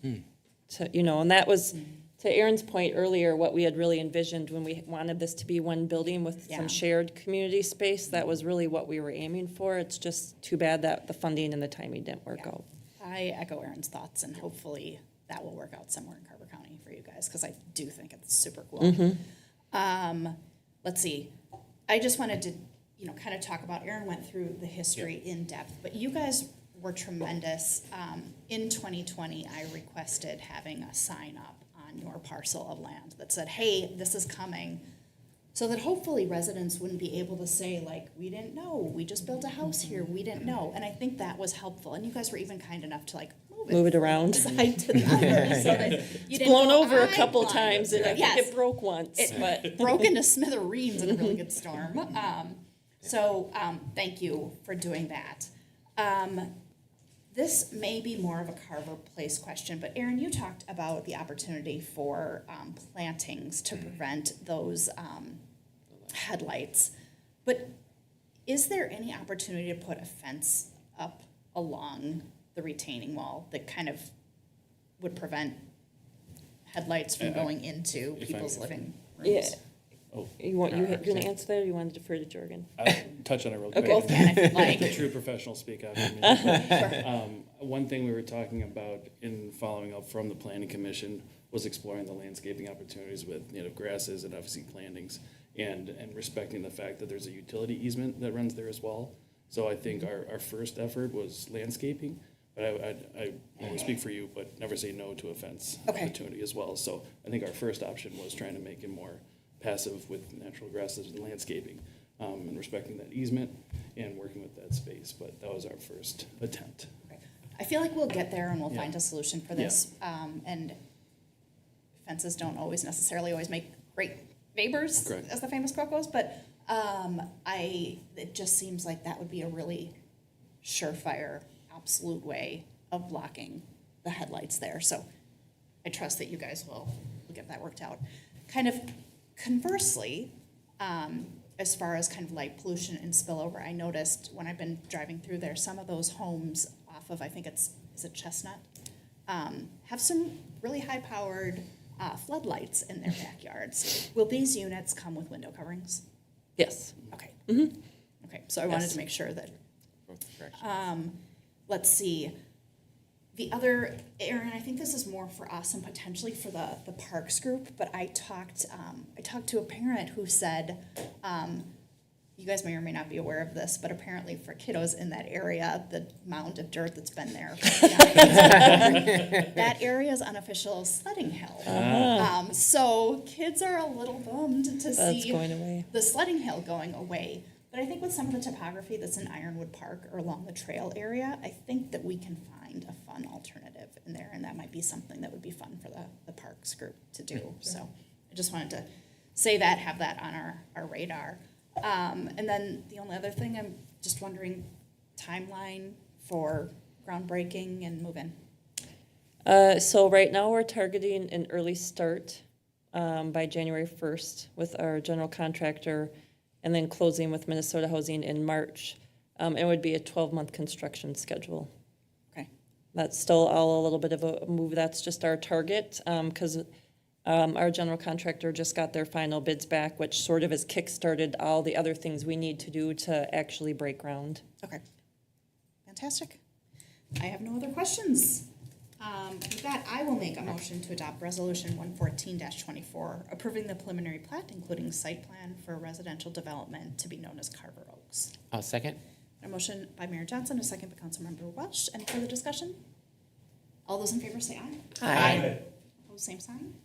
To, and that was, to Aaron's point earlier, what we had really envisioned when we wanted this to be one building with Yeah. some shared community space. That was really what we were aiming for. It's just too bad that the funding and the timing didn't work Yeah. out. I echo Aaron's thoughts, and hopefully that will work out somewhere in Carver County for you guys, because I do think it's super cool. Let's see. I just wanted to, kind of talk about, Aaron went through the history in depth, but you guys were tremendous. In 2020, I requested having a sign up on your parcel of land that said, hey, this is coming, so that hopefully residents wouldn't be able to say, like, we didn't know, we just built a house here, we didn't know. And I think that was helpful, and you guys were even kind enough to, like, Move it around. side to the other, so that you It's didn't blown go, over a "I couple want times, it." and I think Yes. it broke once, It but. broke into smithereens in a really good storm. So thank you for doing that. This may be more of a Carver Place question, but Aaron, you talked about the opportunity for plantings to prevent those headlights. But is there any opportunity to put a fence up along the retaining wall that kind of would prevent headlights from going into if people's I- living Yeah. rooms? Oh, You gonna answer that, or you want to defer to Jorgen? I'll touch on it real quick. Both can if you'd like. The true professional speak after me. One thing we were talking about in following up from the planning commission was exploring the landscaping opportunities with native grasses and obviously plantings, and respecting the fact that there's a utility easement that runs there as well. So I think our first effort was landscaping, but I won't speak for you, but never say no to a fence Okay. opportunity as well. So I think our first option was trying to make it more passive with natural grasses and landscaping, and respecting that easement and working with that space. But that was our first attempt. I feel like we'll get there and we'll Yeah. find a solution for this. And fences don't always necessarily always make great neighbors, Correct. as the famous quote goes, but it just seems like that would be a really surefire, absolute way of blocking the headlights there. So I trust that you guys will get that worked out. Kind of conversely, as far as kind of light pollution and spillover, I noticed when I've been driving through there, some of those homes off of, I think is it Chestnut, have some really high-powered floodlights in their backyards. Will these units come with window coverings? Yes. Okay. Okay, so I wanted to make sure that, let's see. The other, Aaron, I think this is more for us and potentially for the Parks group, but I talked to a parent who said, you guys may or may not be aware of this, but apparently for kiddos in that area, the mound of dirt that's been there, that area is unofficial sledding hill. So kids are a little bummed to That's see going away. the sledding hill going away. But I think with some of the topography that's in Ironwood Park or along the trail area, I think that we can find a fun alternative in there, and that might be something that would be fun for the Parks group to do. So I just wanted to say that, have that on our radar. And then the only other thing, I'm just wondering, timeline for groundbreaking and move-in. So right now, we're targeting an early start by January 1st with our general contractor, and then closing with Minnesota Housing in March. It would be a 12-month construction schedule. Okay. That's still all a little bit of a move. That's just our target, because our general contractor just got their final bids back, which sort of has kickstarted all the other things we need to do to actually break ground. Okay. Fantastic. I have no other questions. With that, I will make a motion to adopt Resolution 114-24, approving the preliminary plat, including site plan for residential development to be known as Carver Oaks. I'll second. A motion by Mayor Johnson, a second by Councilmember Welsh. Any further discussion? All those in favor say aye. Aye. Opposed, same sign.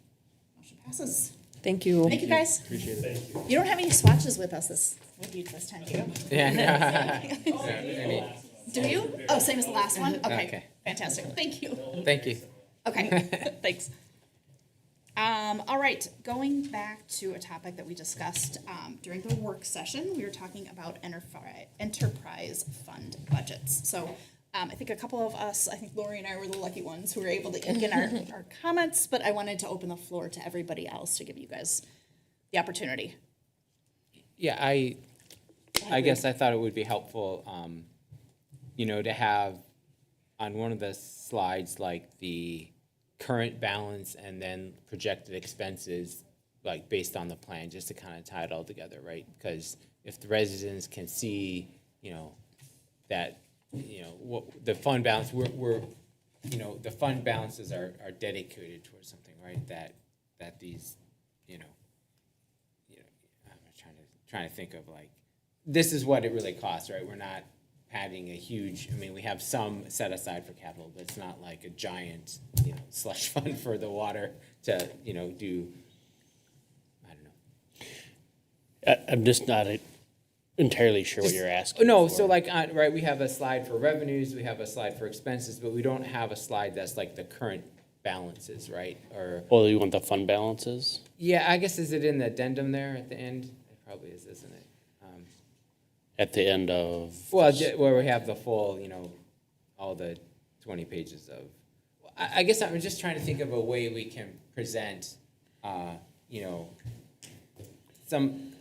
Motion passes. Thank you. Thank you, guys. Appreciate it. Thank you. You don't have any swatches with us this time, do you? Yeah. Do you? Oh, same as the last one? Okay. Okay. Fantastic. Thank you. Thank you. Okay, thanks. All right, going back to a topic that we discussed during the work session, we were talking about enterprise fund budgets. So I think a couple of us, I think Lori and I were the lucky ones who were able to ink in our comments, but I wanted to open the floor to everybody else to give you guys the opportunity. Yeah, I guess I thought it would be helpful, to have on one of the slides, like the current balance and then projected expenses, like based on the plan, just to kind of tie it all together, right? Because if the residents can see, that, what the fund balance, we're the fund balances are dedicated towards something, right? That these, I'm trying to think of, like, this is what it really costs, right? We're not having a huge, we have some set aside for capital, but it's not like a giant, slush fund for the water to, do, I don't know. I'm just not entirely sure what you're asking. No, for. so like, right, we have a slide for revenues, we have a slide for expenses, but we don't have a slide that's like the current balances, right? Or, Well, you want the fund balances? yeah, I guess, is it in the addendum there at the end? It probably is, isn't it? At the end of? Well, where we have the full, all the 20 pages of, I guess I'm just trying to think of a way we can present, some, I'm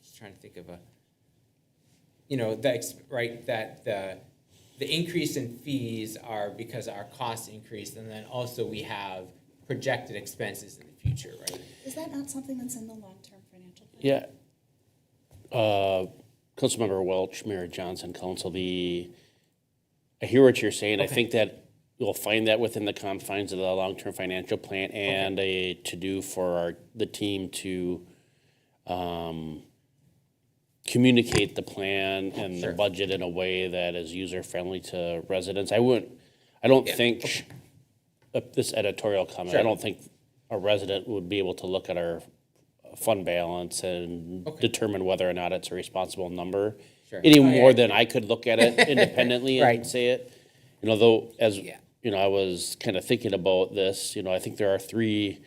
just trying to think of a, that the increase in fees are because our costs increased, and then also we have projected expenses in the future, right? Is that not something that's in the long-term financial plan? Yeah. Councilmember Welch, Mayor Johnson, Council, I hear what you're saying. I think that you'll find that within the confines of the long-term financial plan and a to-do for the team to communicate the plan and the budget in a way that is user-friendly to residents. I don't think, this editorial comment, I don't think a resident would be able to look at our fund balance and determine whether or not it's a responsible number. Sure. Any more than I could look at it independently Right. and say it. You know, though, as, you know, I was kind of thinking about this, you know, I think there are three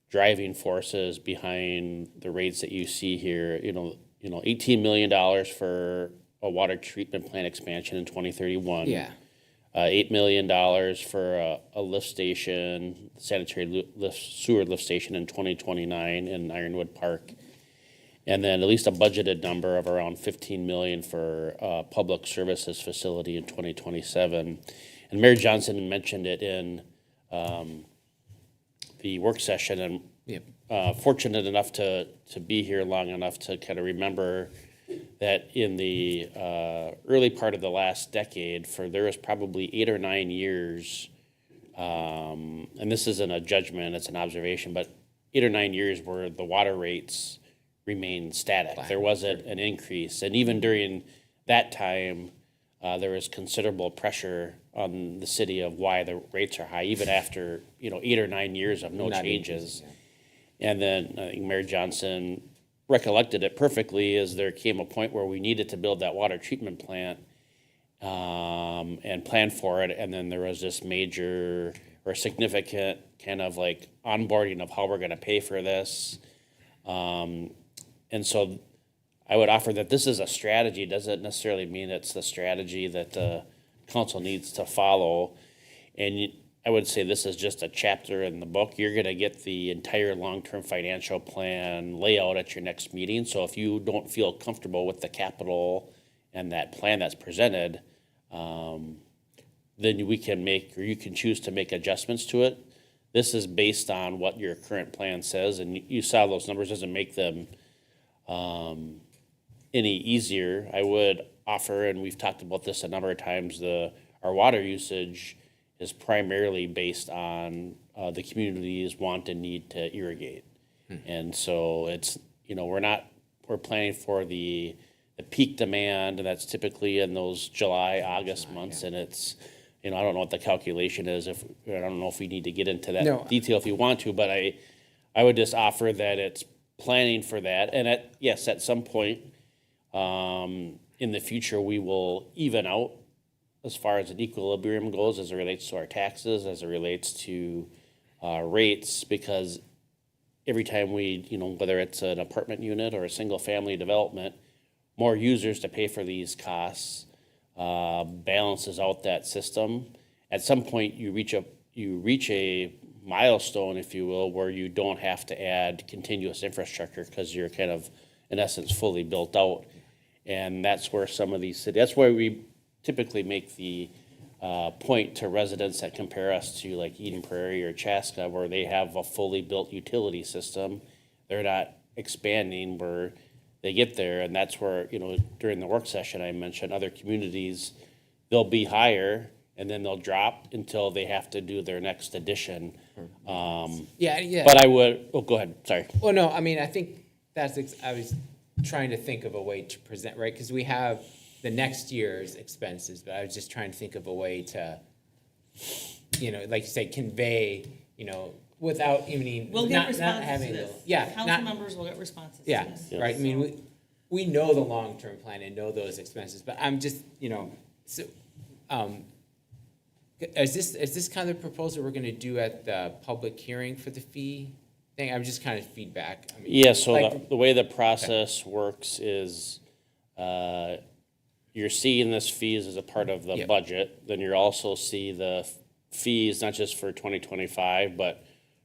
driving forces behind the rates that you see here. You know, $18 million for a water treatment plant expansion in 2031. Yeah. $8 million for a lift station, sanitary sewer lift station in 2029 in Ironwood Park. And then at least a budgeted number of around 15 million for a public services facility in 2027. And Mayor Johnson mentioned it in the work session, and fortunate enough to be here long enough to kind of remember that in the early part of the last decade, there was probably 8 or 9 years, and this isn't a judgment, it's an observation, but 8 or 9 years where the water rates remained static. There wasn't an increase. And even during that time, there was considerable pressure on the city of why the rates are high, even after 8 or 9 years of no changes. And then I think Mayor Johnson recollected it perfectly as there came a point where we needed to build that water treatment plant and plan for it. And then there was this major or significant kind of like onboarding of how we're going to pay for this. And so I would offer that this is a strategy. Doesn't necessarily mean it's the strategy that the council needs to follow. And I would say this is just a chapter in the book. You're going to get the entire long-term financial plan layout at your next meeting. So if you don't feel comfortable with the capital and that plan that's presented, then we can make, or you can choose to make adjustments to it. This is based on what your current plan says, and you saw those numbers. Doesn't make them any easier. I would offer, and we've talked about this a number of times, our water usage is primarily based on the community's want and need to irrigate. And so it's, we're planning for the peak demand, and that's typically in those July, August months, and it's, I don't know what the calculation is, I don't know if we need to get into that detail if you want to, but I would just offer that it's planning for that, and at some point in the future, we will even out as far as an equilibrium goes, as it relates to our taxes, as it relates to rates, because every time we, whether it's an apartment unit or a single family development, more users to pay for these costs balances out that system. At some point, you reach a milestone, if you will, where you don't have to add continuous infrastructure because you're kind of, in essence, fully built out. And that's where some of these cities, that's where we typically make the point to residents that compare us to like Eden Prairie or Chaska, where they have a fully built utility system. They're not expanding where they get there. And that's where, during the work session, I mentioned other communities, they'll be higher and then they'll drop until they have to do their next addition. But I would, go ahead, sorry. Well, no, I mean, I think I was trying to think of a way to present, right? Because we have the next year's expenses, but I was just trying to think of a way to, like you say, convey, without even We'll get responses having to this. the Council members will get responses to yeah, this. right. I mean, we know the long-term plan and know those expenses, but I'm just, so, is this kind of proposal we're going to do at the public hearing for the fee thing? I'm just kind of feedback. I mean, Yeah, so the way the process works is you're seeing this fees as a part of the budget. Then you also see the fees, not just for 2025, but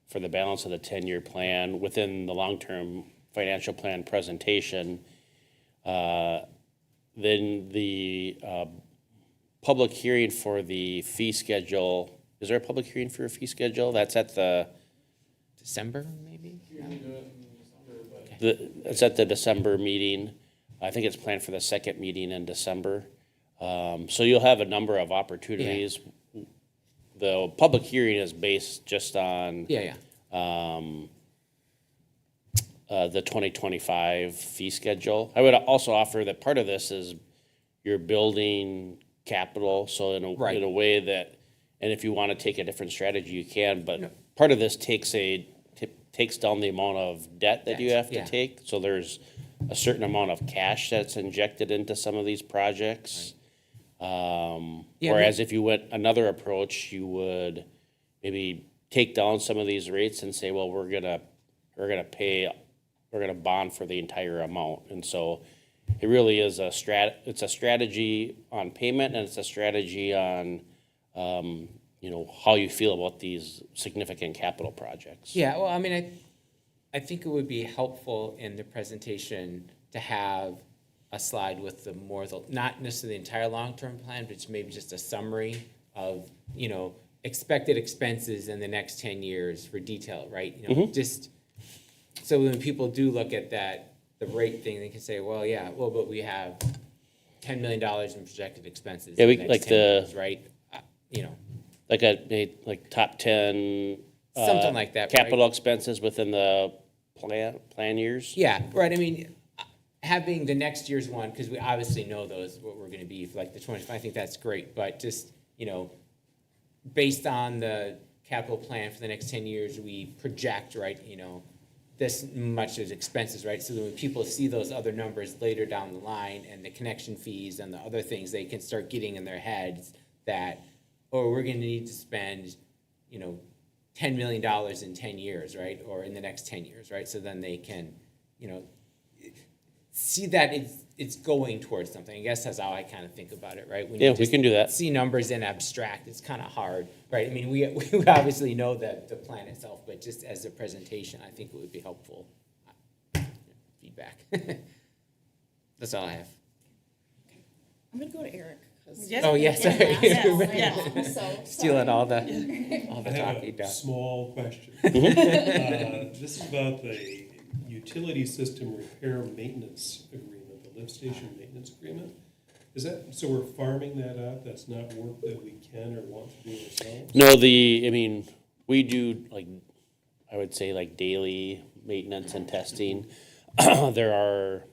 for the balance of the 10-year plan within the long-term financial plan presentation. Then the public hearing for the fee schedule, is there a public hearing for a fee schedule? That's at the December, maybe? It's at the December meeting. I think it's planned for the second meeting in December. So you'll have a number of opportunities the public hearing is based just on Yeah, the 2025 fee schedule. I would also offer that part of this is you're building capital, so in Right. a way that, and if you want to take a different strategy, you can, but part of this takes down the amount of debt that you Debt, have to yeah. take. So there's a certain amount of cash that's injected into some of these projects. Yeah, Whereas if you went another approach, you would maybe take down some of these rates and say, well, we're gonna bond for the entire amount. And so it really is it's a strategy on payment, and it's a strategy on, how you feel about these significant capital projects. Yeah, well, I mean, I think it would be helpful in the presentation to have a slide with not necessarily the entire long-term plan, but maybe just a summary of, expected expenses in the next 10 years for detail, right? Just so when people do look at the rate thing, they can say, well, yeah, but we have $10 million in projected expenses Yeah, in we- the next like 10 the- years, right? Like top 10. Something like that, right? Capital expenses within the plan years. Yeah, right. I mean, having the next year's one, because we obviously know what we're going to be for like the 25, I think that's great. But just, based on the capital plan for the next 10 years, we project, right, this much as expenses, right? So that when people see those other numbers later down the line and the connection fees and the other things, they can start getting in their heads that, we're going to need to spend, $10 million in 10 years, right? Or in the next 10 years, right? So then they can, see that it's going towards something. I guess that's how I kind of think about it, right? When Yeah, you we just can do that. See numbers in abstract, it's kind of hard, right? I mean, we obviously know the plan itself, but just as a presentation, I think it would be helpful. Feedback. That's all I have. I'm gonna go to Eric. 'cause- Yes. Oh, yes, sorry. So, Stealing all the I have talking a down. small question. This is about the utility system repair maintenance agreement, the lift station maintenance agreement. Is that, so we're farming that out? That's not work that we can or want to do ourselves? No, we do I would say daily maintenance and testing. There are,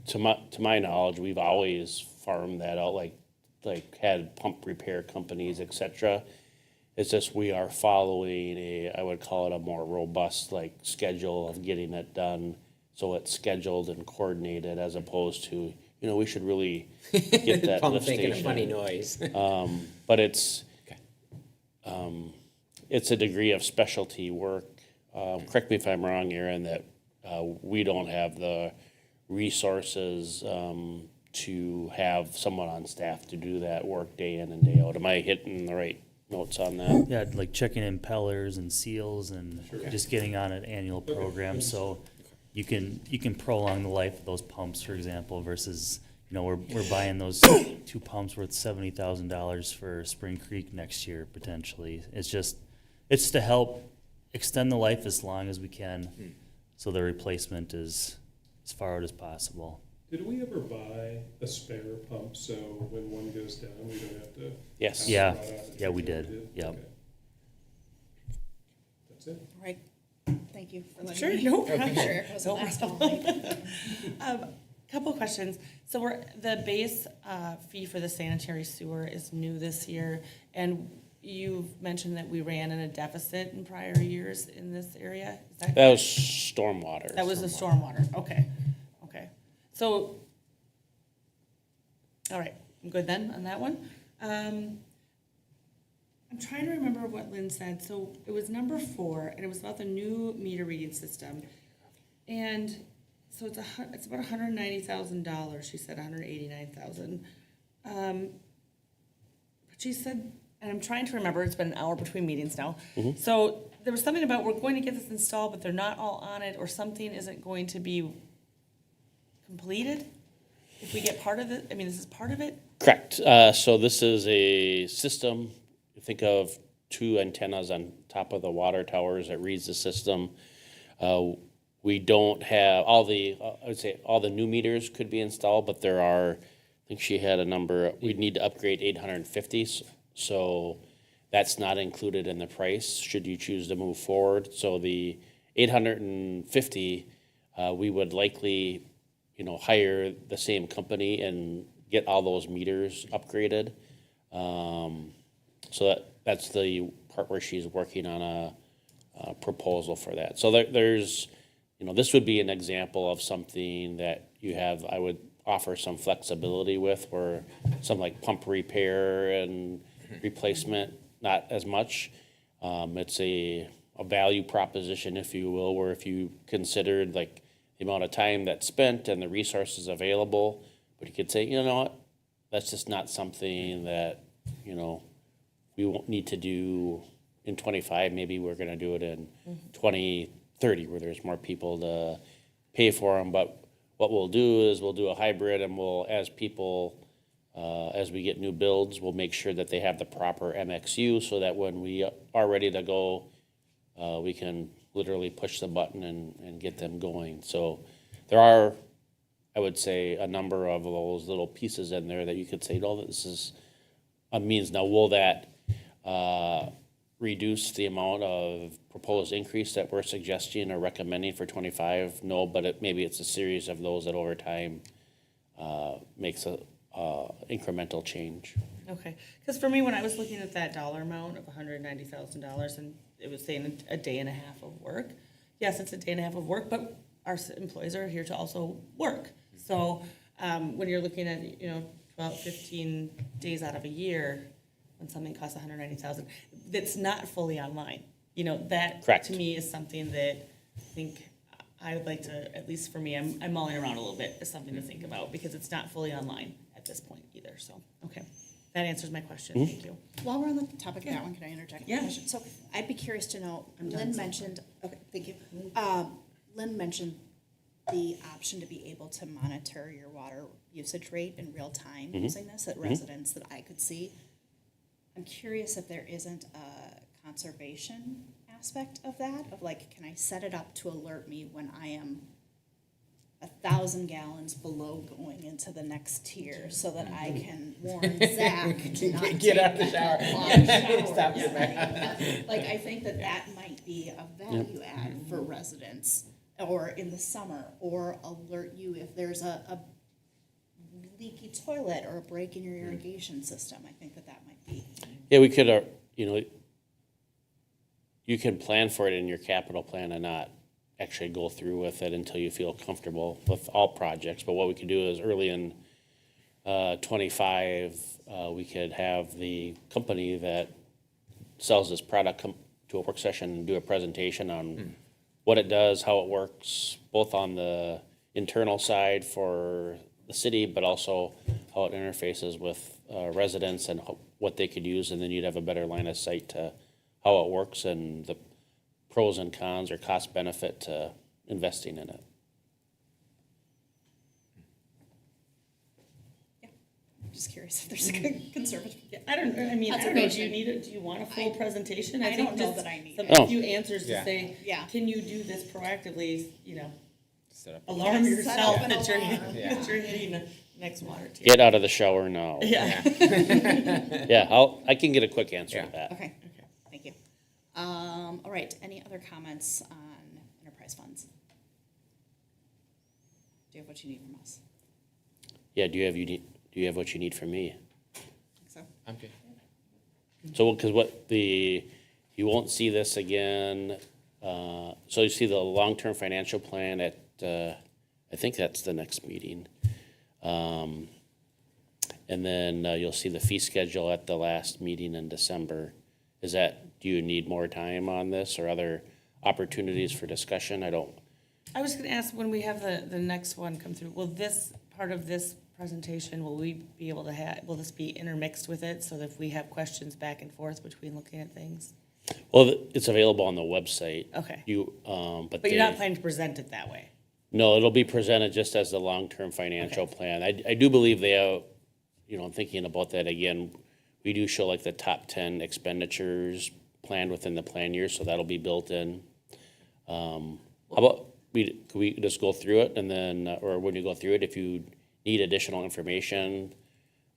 to my knowledge, we've always farmed that out, like had pump repair companies, et cetera. It's just we are following I would call it a more robust schedule of getting it done. So it's scheduled and coordinated as opposed to, we should really get that Pump lift making a station. funny noise. But it's a degree of specialty work. Correct me if I'm wrong, Aaron, that we don't have the resources to have someone on staff to do that work day in and day out. Am I hitting the right notes on that? Yeah, like checking impellers and seals and just getting on an annual program, so you can prolong the life of those pumps, for example, versus, we're buying those 2 pumps worth $70,000 for Spring Creek next year, potentially. It's to help extend the life as long as we can, so the replacement is as far out as possible. Did we ever buy a spare pump so when one goes down, we don't have to? Yes. have it Yeah. brought out and Yeah, we check it? did. Yep. Okay. That's it. all right, thank you for letting Sure, me. no I'm problem. sure it wasn't No last all night. Couple of questions. So the base fee for the sanitary sewer is new this year, and you've mentioned that we ran in a deficit in prior years in this area. Is that That was stormwater. That was the stormwater, okay. So, all right, I'm good then on that one. I'm trying to remember what Lynn said. So it was number 4, and it was about the new meter reading system. And so it's about $190,000. She said $189,000. But she said, and I'm trying to remember, it's been an hour between meetings now. So there was something about we're going to get this installed, but they're not all on it, or something isn't going to be completed if we get part of it. I mean, this is part of it. Correct. So this is a system. Think of 2 antennas on top of the water towers that reads the system. We don't have I would say all the new meters could be installed, but there are think she had a number, we'd need to upgrade 850, so that's not included in the price, should you choose to move forward. So the 850, we would likely, hire the same company and get all those meters upgraded. So that's the part where she's working on a proposal for that. So there's, this would be an example of something that you have, I would offer some flexibility with, where some like pump repair and replacement, not as much. It's a value proposition, if you will, where if you considered like the amount of time that's spent and the resources available, but you could say, you know what, that's just not something that, we won't need to do in 25, maybe we're gonna do it in 2030, where there's more people to pay for them. But what we'll do is we'll do a hybrid, and as we get new builds, we'll make sure that they have the proper MXU, so that when we are ready to go, we can literally push the button and get them going. So there are, I would say, a number of those little pieces in there that you could say, no, this is a means. Now, will that reduce the amount of proposed increase that we're suggesting or recommending for 25? No, but maybe it's a series of those that over time makes a incremental change. Okay, because for me, when I was looking at that dollar amount of $190,000, and it was saying a day and a half of work, yes, it's a day and a half of work, but our employees are here to also work. So when you're looking at, about 15 days out of a year, when something costs $190,000, that's not fully online. That Correct. To me is something that I think I would like to, at least for me, I'm mulling around a little bit, is something to think about, because it's not fully online at this point either. So, okay, that answers my question. Thank you. While we're on the topic of that one, can I interject a Yeah. question? So I'd be curious to know, Lynn mentioned, okay, thank you. Lynn mentioned the option to be able to monitor your water usage rate in real time using this at residents that I could see. I'm curious if there isn't a conservation aspect of that, of like, can I set it up to alert me when I am 1,000 gallons below going into the next tier, so that I can warn Zach to not Get out of the shower. Stop your back. Like, I think that might be a value add for residents, or in the summer, or alert you if there's a leaky toilet or a break in your irrigation system. I think that might be. Yeah, we could, you can plan for it in your capital plan and not actually go through with it until you feel comfortable with all projects. But what we could do is early in 25, we could have the company that sells this product come to a work session and do a presentation on what it does, how it works, both on the internal side for the city, but also how it interfaces with residents and what they could use, and then you'd have a better line of sight to how it works and the pros and cons or cost benefit to investing in it. Yeah, I'm just curious if there's a conservative. Yeah, I don't know. I mean, I don't know. Do you need it? Do you want a full presentation? I think don't know just that I need some, it. a few answers to Yeah. say, Yeah. can you do this proactively? Set up. Alarm Set yourself up an that you're alarm. that you're hitting the next water tier. Get out of the shower now. Yeah. Yeah, I can get a quick answer to that. Okay, thank you. All right, any other comments on enterprise funds? Do you have what you need from us? Yeah, do you have what you need from me? I think so. I'm good. So, because you won't see this again, so you see the long-term financial plan at, I think that's the next meeting. And then you'll see the fee schedule at the last meeting in December. Do you need more time on this or other opportunities for discussion? I was going to ask, when we have the next one come through, will this part of this presentation, will we be able to will this be intermixed with it, so that if we have questions back and forth between looking at things? Well, it's available on the website. Okay. But You're not planning to present it that way? No, it'll be presented just as the long-term financial plan. I do believe they have, I'm thinking about that again, we do show like the top 10 expenditures planned within the plan year, so that'll be built in. How about, could we just go through it, and then, or when you go through it, if you need additional information,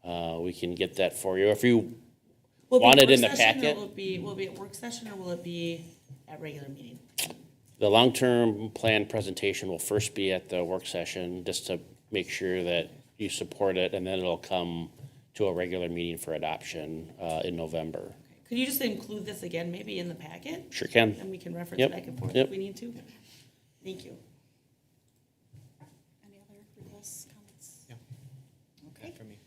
we can get that for you. If you Will it be want it work in the session, or packet, will it be at work session, or will it be at regular meeting? the long-term plan presentation will first be at the work session, just to make sure that you support it, and then it'll come to a regular meeting for adoption in November. Could you just include this again, maybe in the packet? Sure can. And we can reference Yep. back and forth Yep. if we need to? Thank you. Any other requests, comments? Yeah. Okay. For me.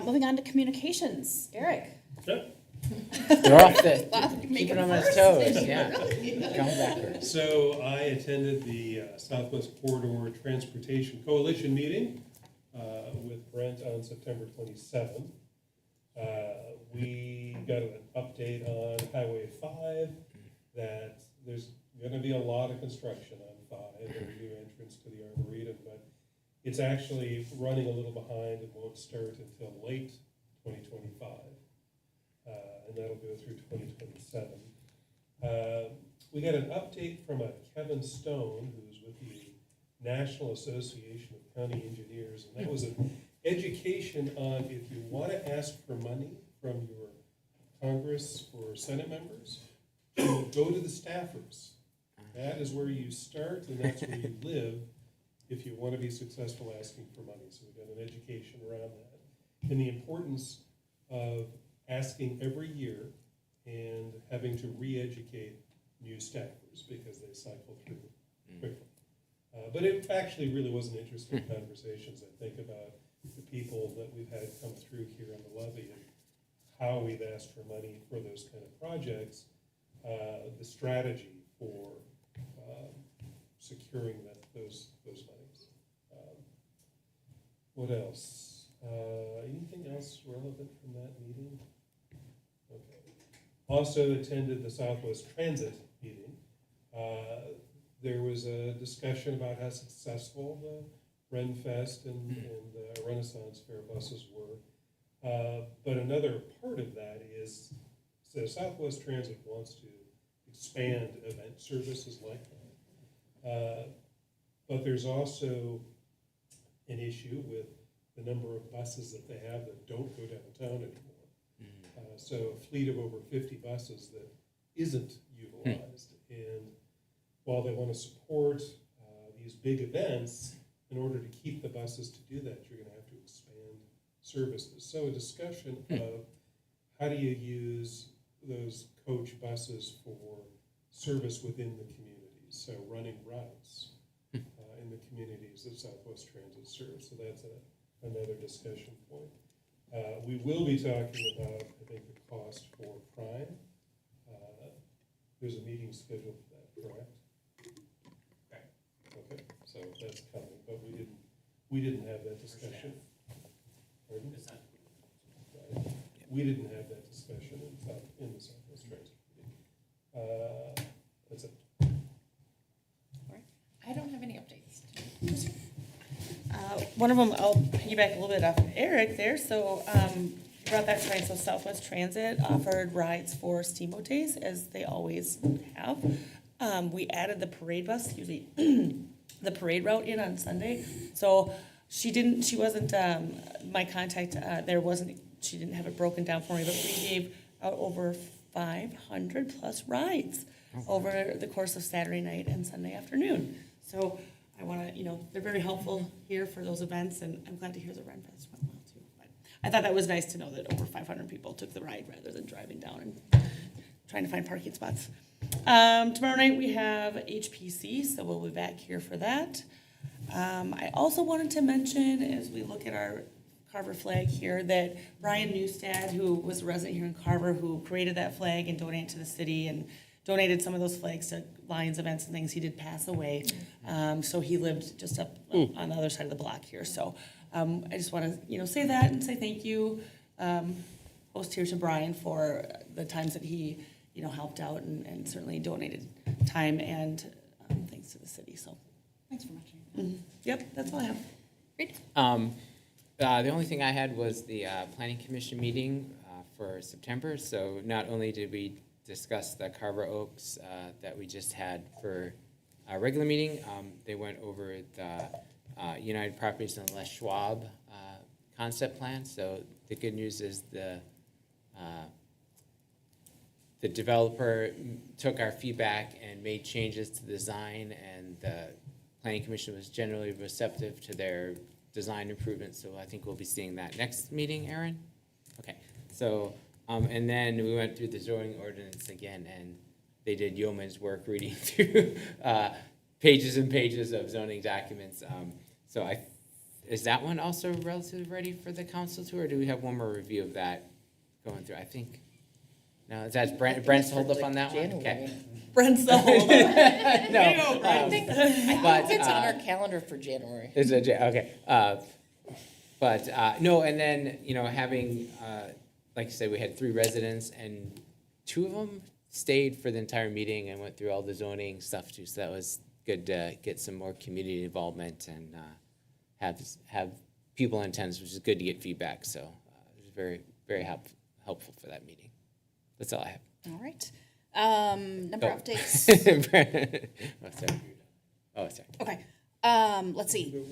Moving on to communications. Eric? Yep. They're off the, Make keeping it them on his first. toes, yeah. Going backwards. So I attended the Southwest Corridor Transportation Coalition meeting with Brent on September 27th. We got an update on Highway 5, that there's going to be a lot of construction on 5, and a new entrance to the Arboretum, but it's actually running a little behind and won't start until late 2025. And that'll go through 2027. We got an update from Kevin Stone, who's with the National Association of County Engineers, and that was an education on if you want to ask for money from your Congress or Senate members, you go to the staffers. That is where you start, and that's where you live if you want to be successful asking for money. So we got an education around that. And the importance of asking every year and having to re-educate new staffers because they cycle through quickly. But it actually really was an interesting conversations, I think, about the people that we've had come through here on the levy and how we've asked for money for those kind of projects, the strategy for securing those monies. What else? Anything else relevant from that meeting? Okay. Also attended the Southwest Transit meeting. There was a discussion about how successful the Renfest and Renaissance Fair buses were. But another part of that is, so Southwest Transit wants to expand event services like that. But there's also an issue with the number of buses that they have that don't go downtown anymore. So a fleet of over 50 buses that isn't utilized. And while they want to support these big events, in order to keep the buses to do that, you're going to have to expand services. So a discussion of how do you use those coach buses for service within the communities, so running routes in the communities that Southwest Transit serves. So that's another discussion point. We will be talking about, I think, the cost for crime. There's a meeting scheduled for that, correct? Okay, so that's coming, but we didn't have that discussion. Pardon? Right. We didn't have that discussion in the Southwest Transit meeting. That's it. I don't have any updates. One of them, I'll piggyback a little bit off of Eric there. So brought that tonight. So Southwest Transit offered rides for steamboat days, as they always have. We added the parade bus, usually the parade route in on Sunday. So she wasn't, my contact she didn't have it broken down for me, but we gave out over 500 plus rides over the course of Saturday night and Sunday afternoon. So I want to, they're very helpful here for those events, and I'm glad to hear the Renfest went well too. But I thought that was nice to know that over 500 people took the ride rather than driving down and trying to find parking spots. Tomorrow night we have HPC, so we'll be back here for that. I also wanted to mention, as we look at our Carver flag here, that Brian Newstad, who was a resident here in Carver, who created that flag and donated to the city and donated some of those flags to Lions events and things, he did pass away. So he lived just up on the other side of the block here. So I just want to, say that and say thank you, post here to Brian for the times that he, helped out and certainly donated time and things to the city. So Thanks for mentioning. Yep, that's all I have. Great. The only thing I had was the Planning Commission meeting for September. So not only did we discuss the Carver Oaks that we just had for a regular meeting, they went over the United Properties and Les Schwab concept plan. So the good news is the developer took our feedback and made changes to the design, and the planning commission was generally receptive to their design improvements. So I think we'll be seeing that next meeting, Aaron? Okay, so, and then we went through the zoning ordinance again, and they did yeoman's work reading through pages and pages of zoning documents. So is that one also relatively ready for the council too, or do we have one more review of that going through? I think, no, that's Brent's hold up on that one? Okay. Brent's the whole. No, I think but, it's on our calendar for January. is it, okay. No, and then, having, like you said, we had 3 residents, and 2 of them stayed for the entire meeting and went through all the zoning stuff too. So that was good to get some more community involvement and have people in attendance, which is good to get feedback. So it was very, very helpful for that meeting. That's all I have. All right. Number Oh. updates. Oh, sorry. Oh, sorry. Okay. Let's see.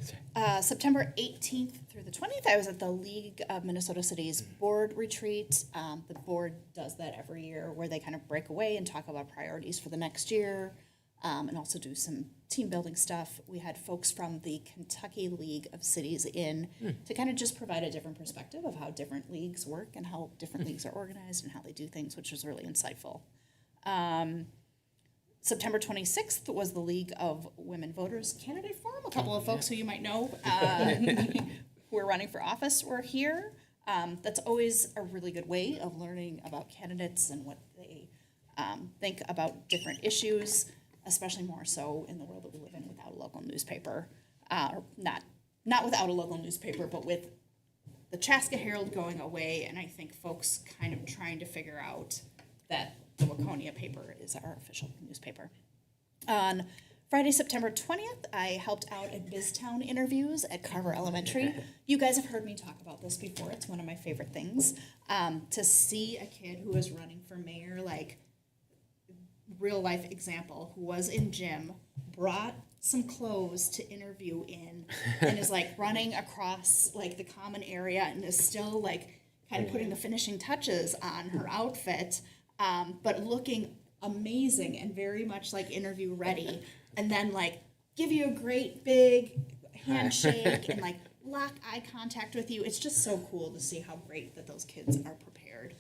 Sorry. September 18th through the 20th, I was at the League of Minnesota Cities board retreat. The board does that every year where they kind of break away and talk about priorities for the next year, and also do some team building stuff. We had folks from the Kentucky League of Cities in to kind of just provide a different perspective of how different leagues work and how different leagues are organized and how they do things, which was really insightful. September 26th was the League of Women Voters Candidate Forum. A couple of folks who you might know who are running for office were here. That's always a really good way of learning about candidates and what they think about different issues, especially more so in the world that we live in without a local newspaper. Or not without a local newspaper, but with the Chaska Herald going away, and I think folks kind of trying to figure out that the Waconia paper is our official newspaper. On Friday, September 20th, I helped out at BizTown interviews at Carver Elementary. You guys have heard me talk about this before. It's one of my favorite things. To see a kid who is running for mayor, like real life example, who was in gym, brought some clothes to interview in, and is like running across like the common area and is still like kind of putting the finishing touches on her outfit, but looking amazing and very much like interview ready, and then like give you a great big handshake and like lock eye contact with you. It's just so cool to see how great that those kids are prepared.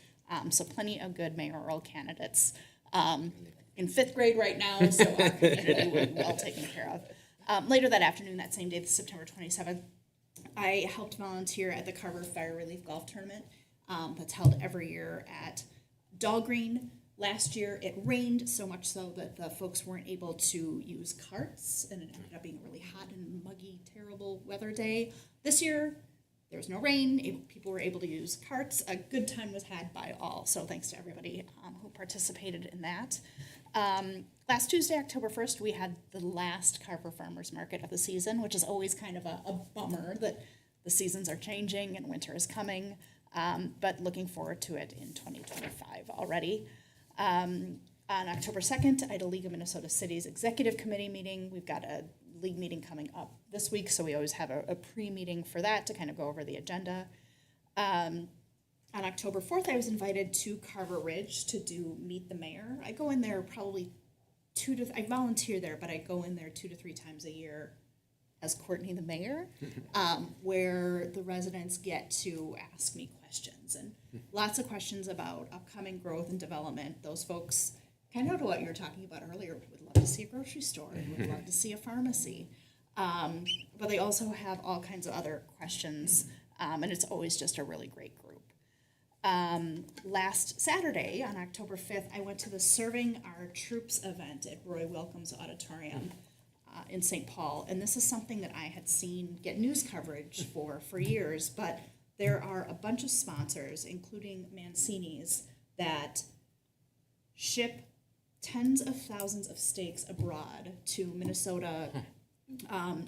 So plenty of good mayoral candidates in 5th grade right now, so our community was well taken care of. Later that afternoon, that same day, September 27th, I helped volunteer at the Carver Fire Relief Golf Tournament that's held every year at Dahlgreen. Last year, it rained so much so that the folks weren't able to use carts, and it ended up being a really hot and muggy, terrible weather day. This year, there was no rain. People were able to use carts. A good time was had by all, so thanks to everybody who participated in that. Last Tuesday, October 1st, we had the last Carver Farmers Market of the season, which is always kind of a bummer that the seasons are changing and winter is coming, but looking forward to it in 2025 already. On October 2nd, I had a League of Minnesota Cities Executive Committee meeting. We've got a league meeting coming up this week, so we always have a pre-meeting for that to kind of go over the agenda. On October 4th, I was invited to Carver Ridge to do Meet the Mayor. I go in there probably I volunteer there, but I go in there 2 to 3 times a year as Courtney the Mayor, where the residents get to ask me questions, and lots of questions about upcoming growth and development. Those folks, kind of what you were talking about earlier, would love to see a grocery store, would love to see a pharmacy, but they also have all kinds of other questions, and it's always just a really great group. Last Saturday, on October 5th, I went to the Serving Our Troops event at Roy Wilkins Auditorium in St. Paul, and this is something that I had seen get news coverage for years, but there are a bunch of sponsors, including Mancini's, that ship tens of thousands of steaks abroad to Minnesota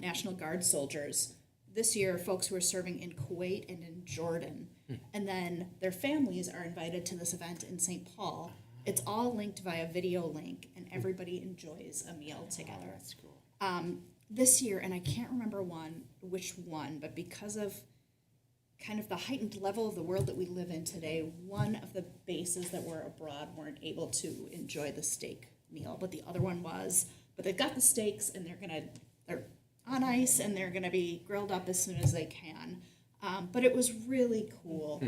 National Guard soldiers. This year, folks were serving in Kuwait and in Jordan, and then their families are invited to this event in St. Paul. It's all linked via video link, and everybody enjoys a meal together. That's cool. this year, and I can't remember which one, but because of kind of the heightened level of the world that we live in today, one of the bases that were abroad weren't able to enjoy the steak meal, but the other one was. But they've got the steaks, and they're on ice, and they're gonna be grilled up as soon as they can. But it was really cool.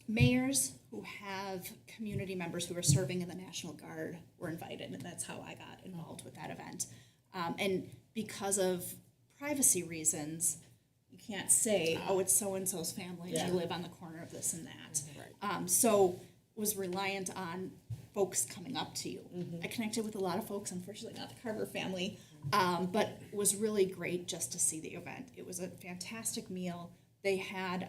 Mayors who have community members who are serving in the National Guard were invited, and that's how I got involved with that event. And because of privacy reasons, you can't say, oh, it's so-and-so's family, and they live on the corner of this and that. So was reliant on folks coming up to you. I connected with a lot of folks, unfortunately not the Carver family, but it was really great just to see the event. It was a fantastic meal. They had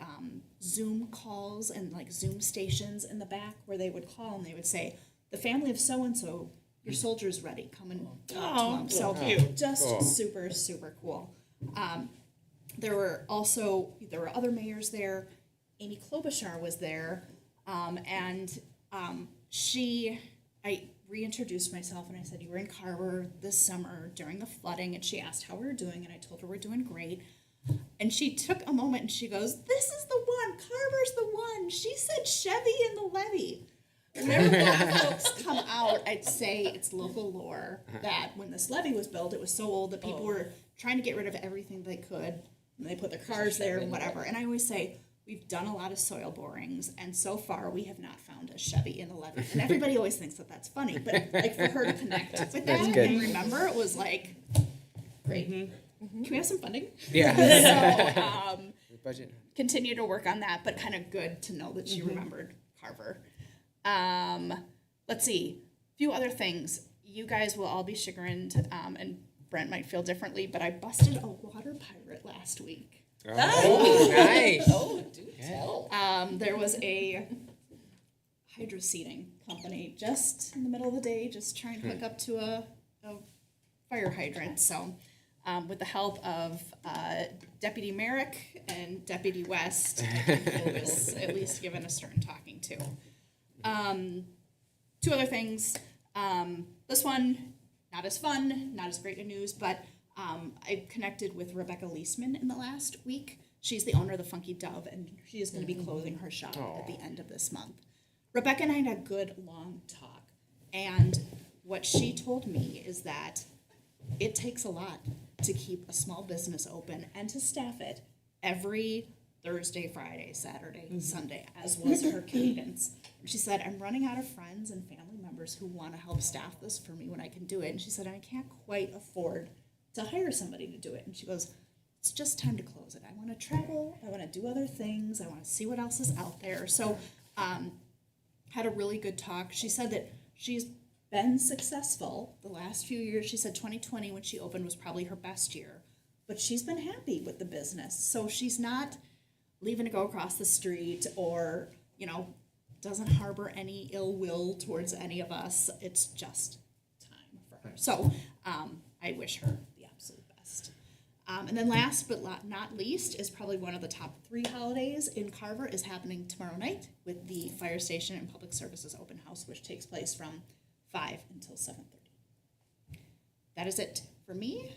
Zoom calls and like Zoom stations in the back where they would call and they would say, the family of so-and-so, your soldier's ready, come and talk to them. So just super, super cool. There were other mayors there. Amy Klobuchar was there, and I reintroduced myself and I said, you were in Carver this summer during the flooding, and she asked how we were doing, and I told her we're doing great. And she took a moment and she goes, this is the one, Carver's the one. She said Chevy in the levee. Whenever black folks come out, I'd say it's local lore that when this levee was built, it was so old that people were trying to get rid of everything they could. And they put their cars there and whatever. And I always say, we've done a lot of soil borings, and so far we have not found a Chevy in the levee. And everybody always thinks that that's funny, but like for her to connect with that and remember, it was like, great. Can we have some funding? Yeah. So, continue to work on that, but kind of good to know that she remembered Carver. Let's see, a few other things. You guys will all be chagrined, and Brent might feel differently, but I busted a water pirate last week. Oh, nice. Oh, do tell. There was a hydro seeding company just in the middle of the day, just trying to hook up to a fire hydrant. So, with the help of Deputy Merrick and Deputy West, I was at least given a certain talking to. Two other things. This one, not as fun, not as great a news, but I connected with Rebecca Leisman in the last week. She's the owner of the Funky Dove, and she is going to be closing her shop at the end of this month. Rebecca and I had a good, long talk, and what she told me is that it takes a lot to keep a small business open and to staff it every Thursday, Friday, Saturday, Sunday, as was her cadence. She said, I'm running out of friends and family members who want to help staff this for me when I can do it. And she said, I can't quite afford to hire somebody to do it. And she goes, it's just time to close it. I want to travel. I want to do other things. I want to see what else is out there. So had a really good talk. She said that she's been successful the last few years. She said 2020 when she opened was probably her best year. But she's been happy with the business. So she's not leaving to go across the street or, doesn't harbor any ill will towards any of us. It's just time for her. So I wish her the absolute best. And then last but not least is probably one of the top 3 holidays in Carver is happening tomorrow night with the Fire Station and Public Services Open House, which takes place from 5 until 7:30. That is it for me.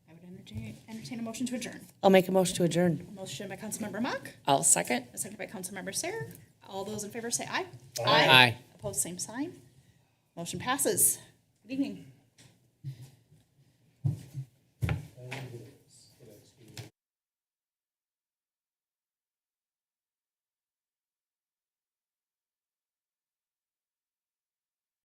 I would entertain a motion to adjourn. I'll make a motion to adjourn. A motion by Councilmember Mock, I'll second. a second by Councilmember Sayre. All those in favor say aye. Aye. Opposed, same sign. Motion passes. Good evening.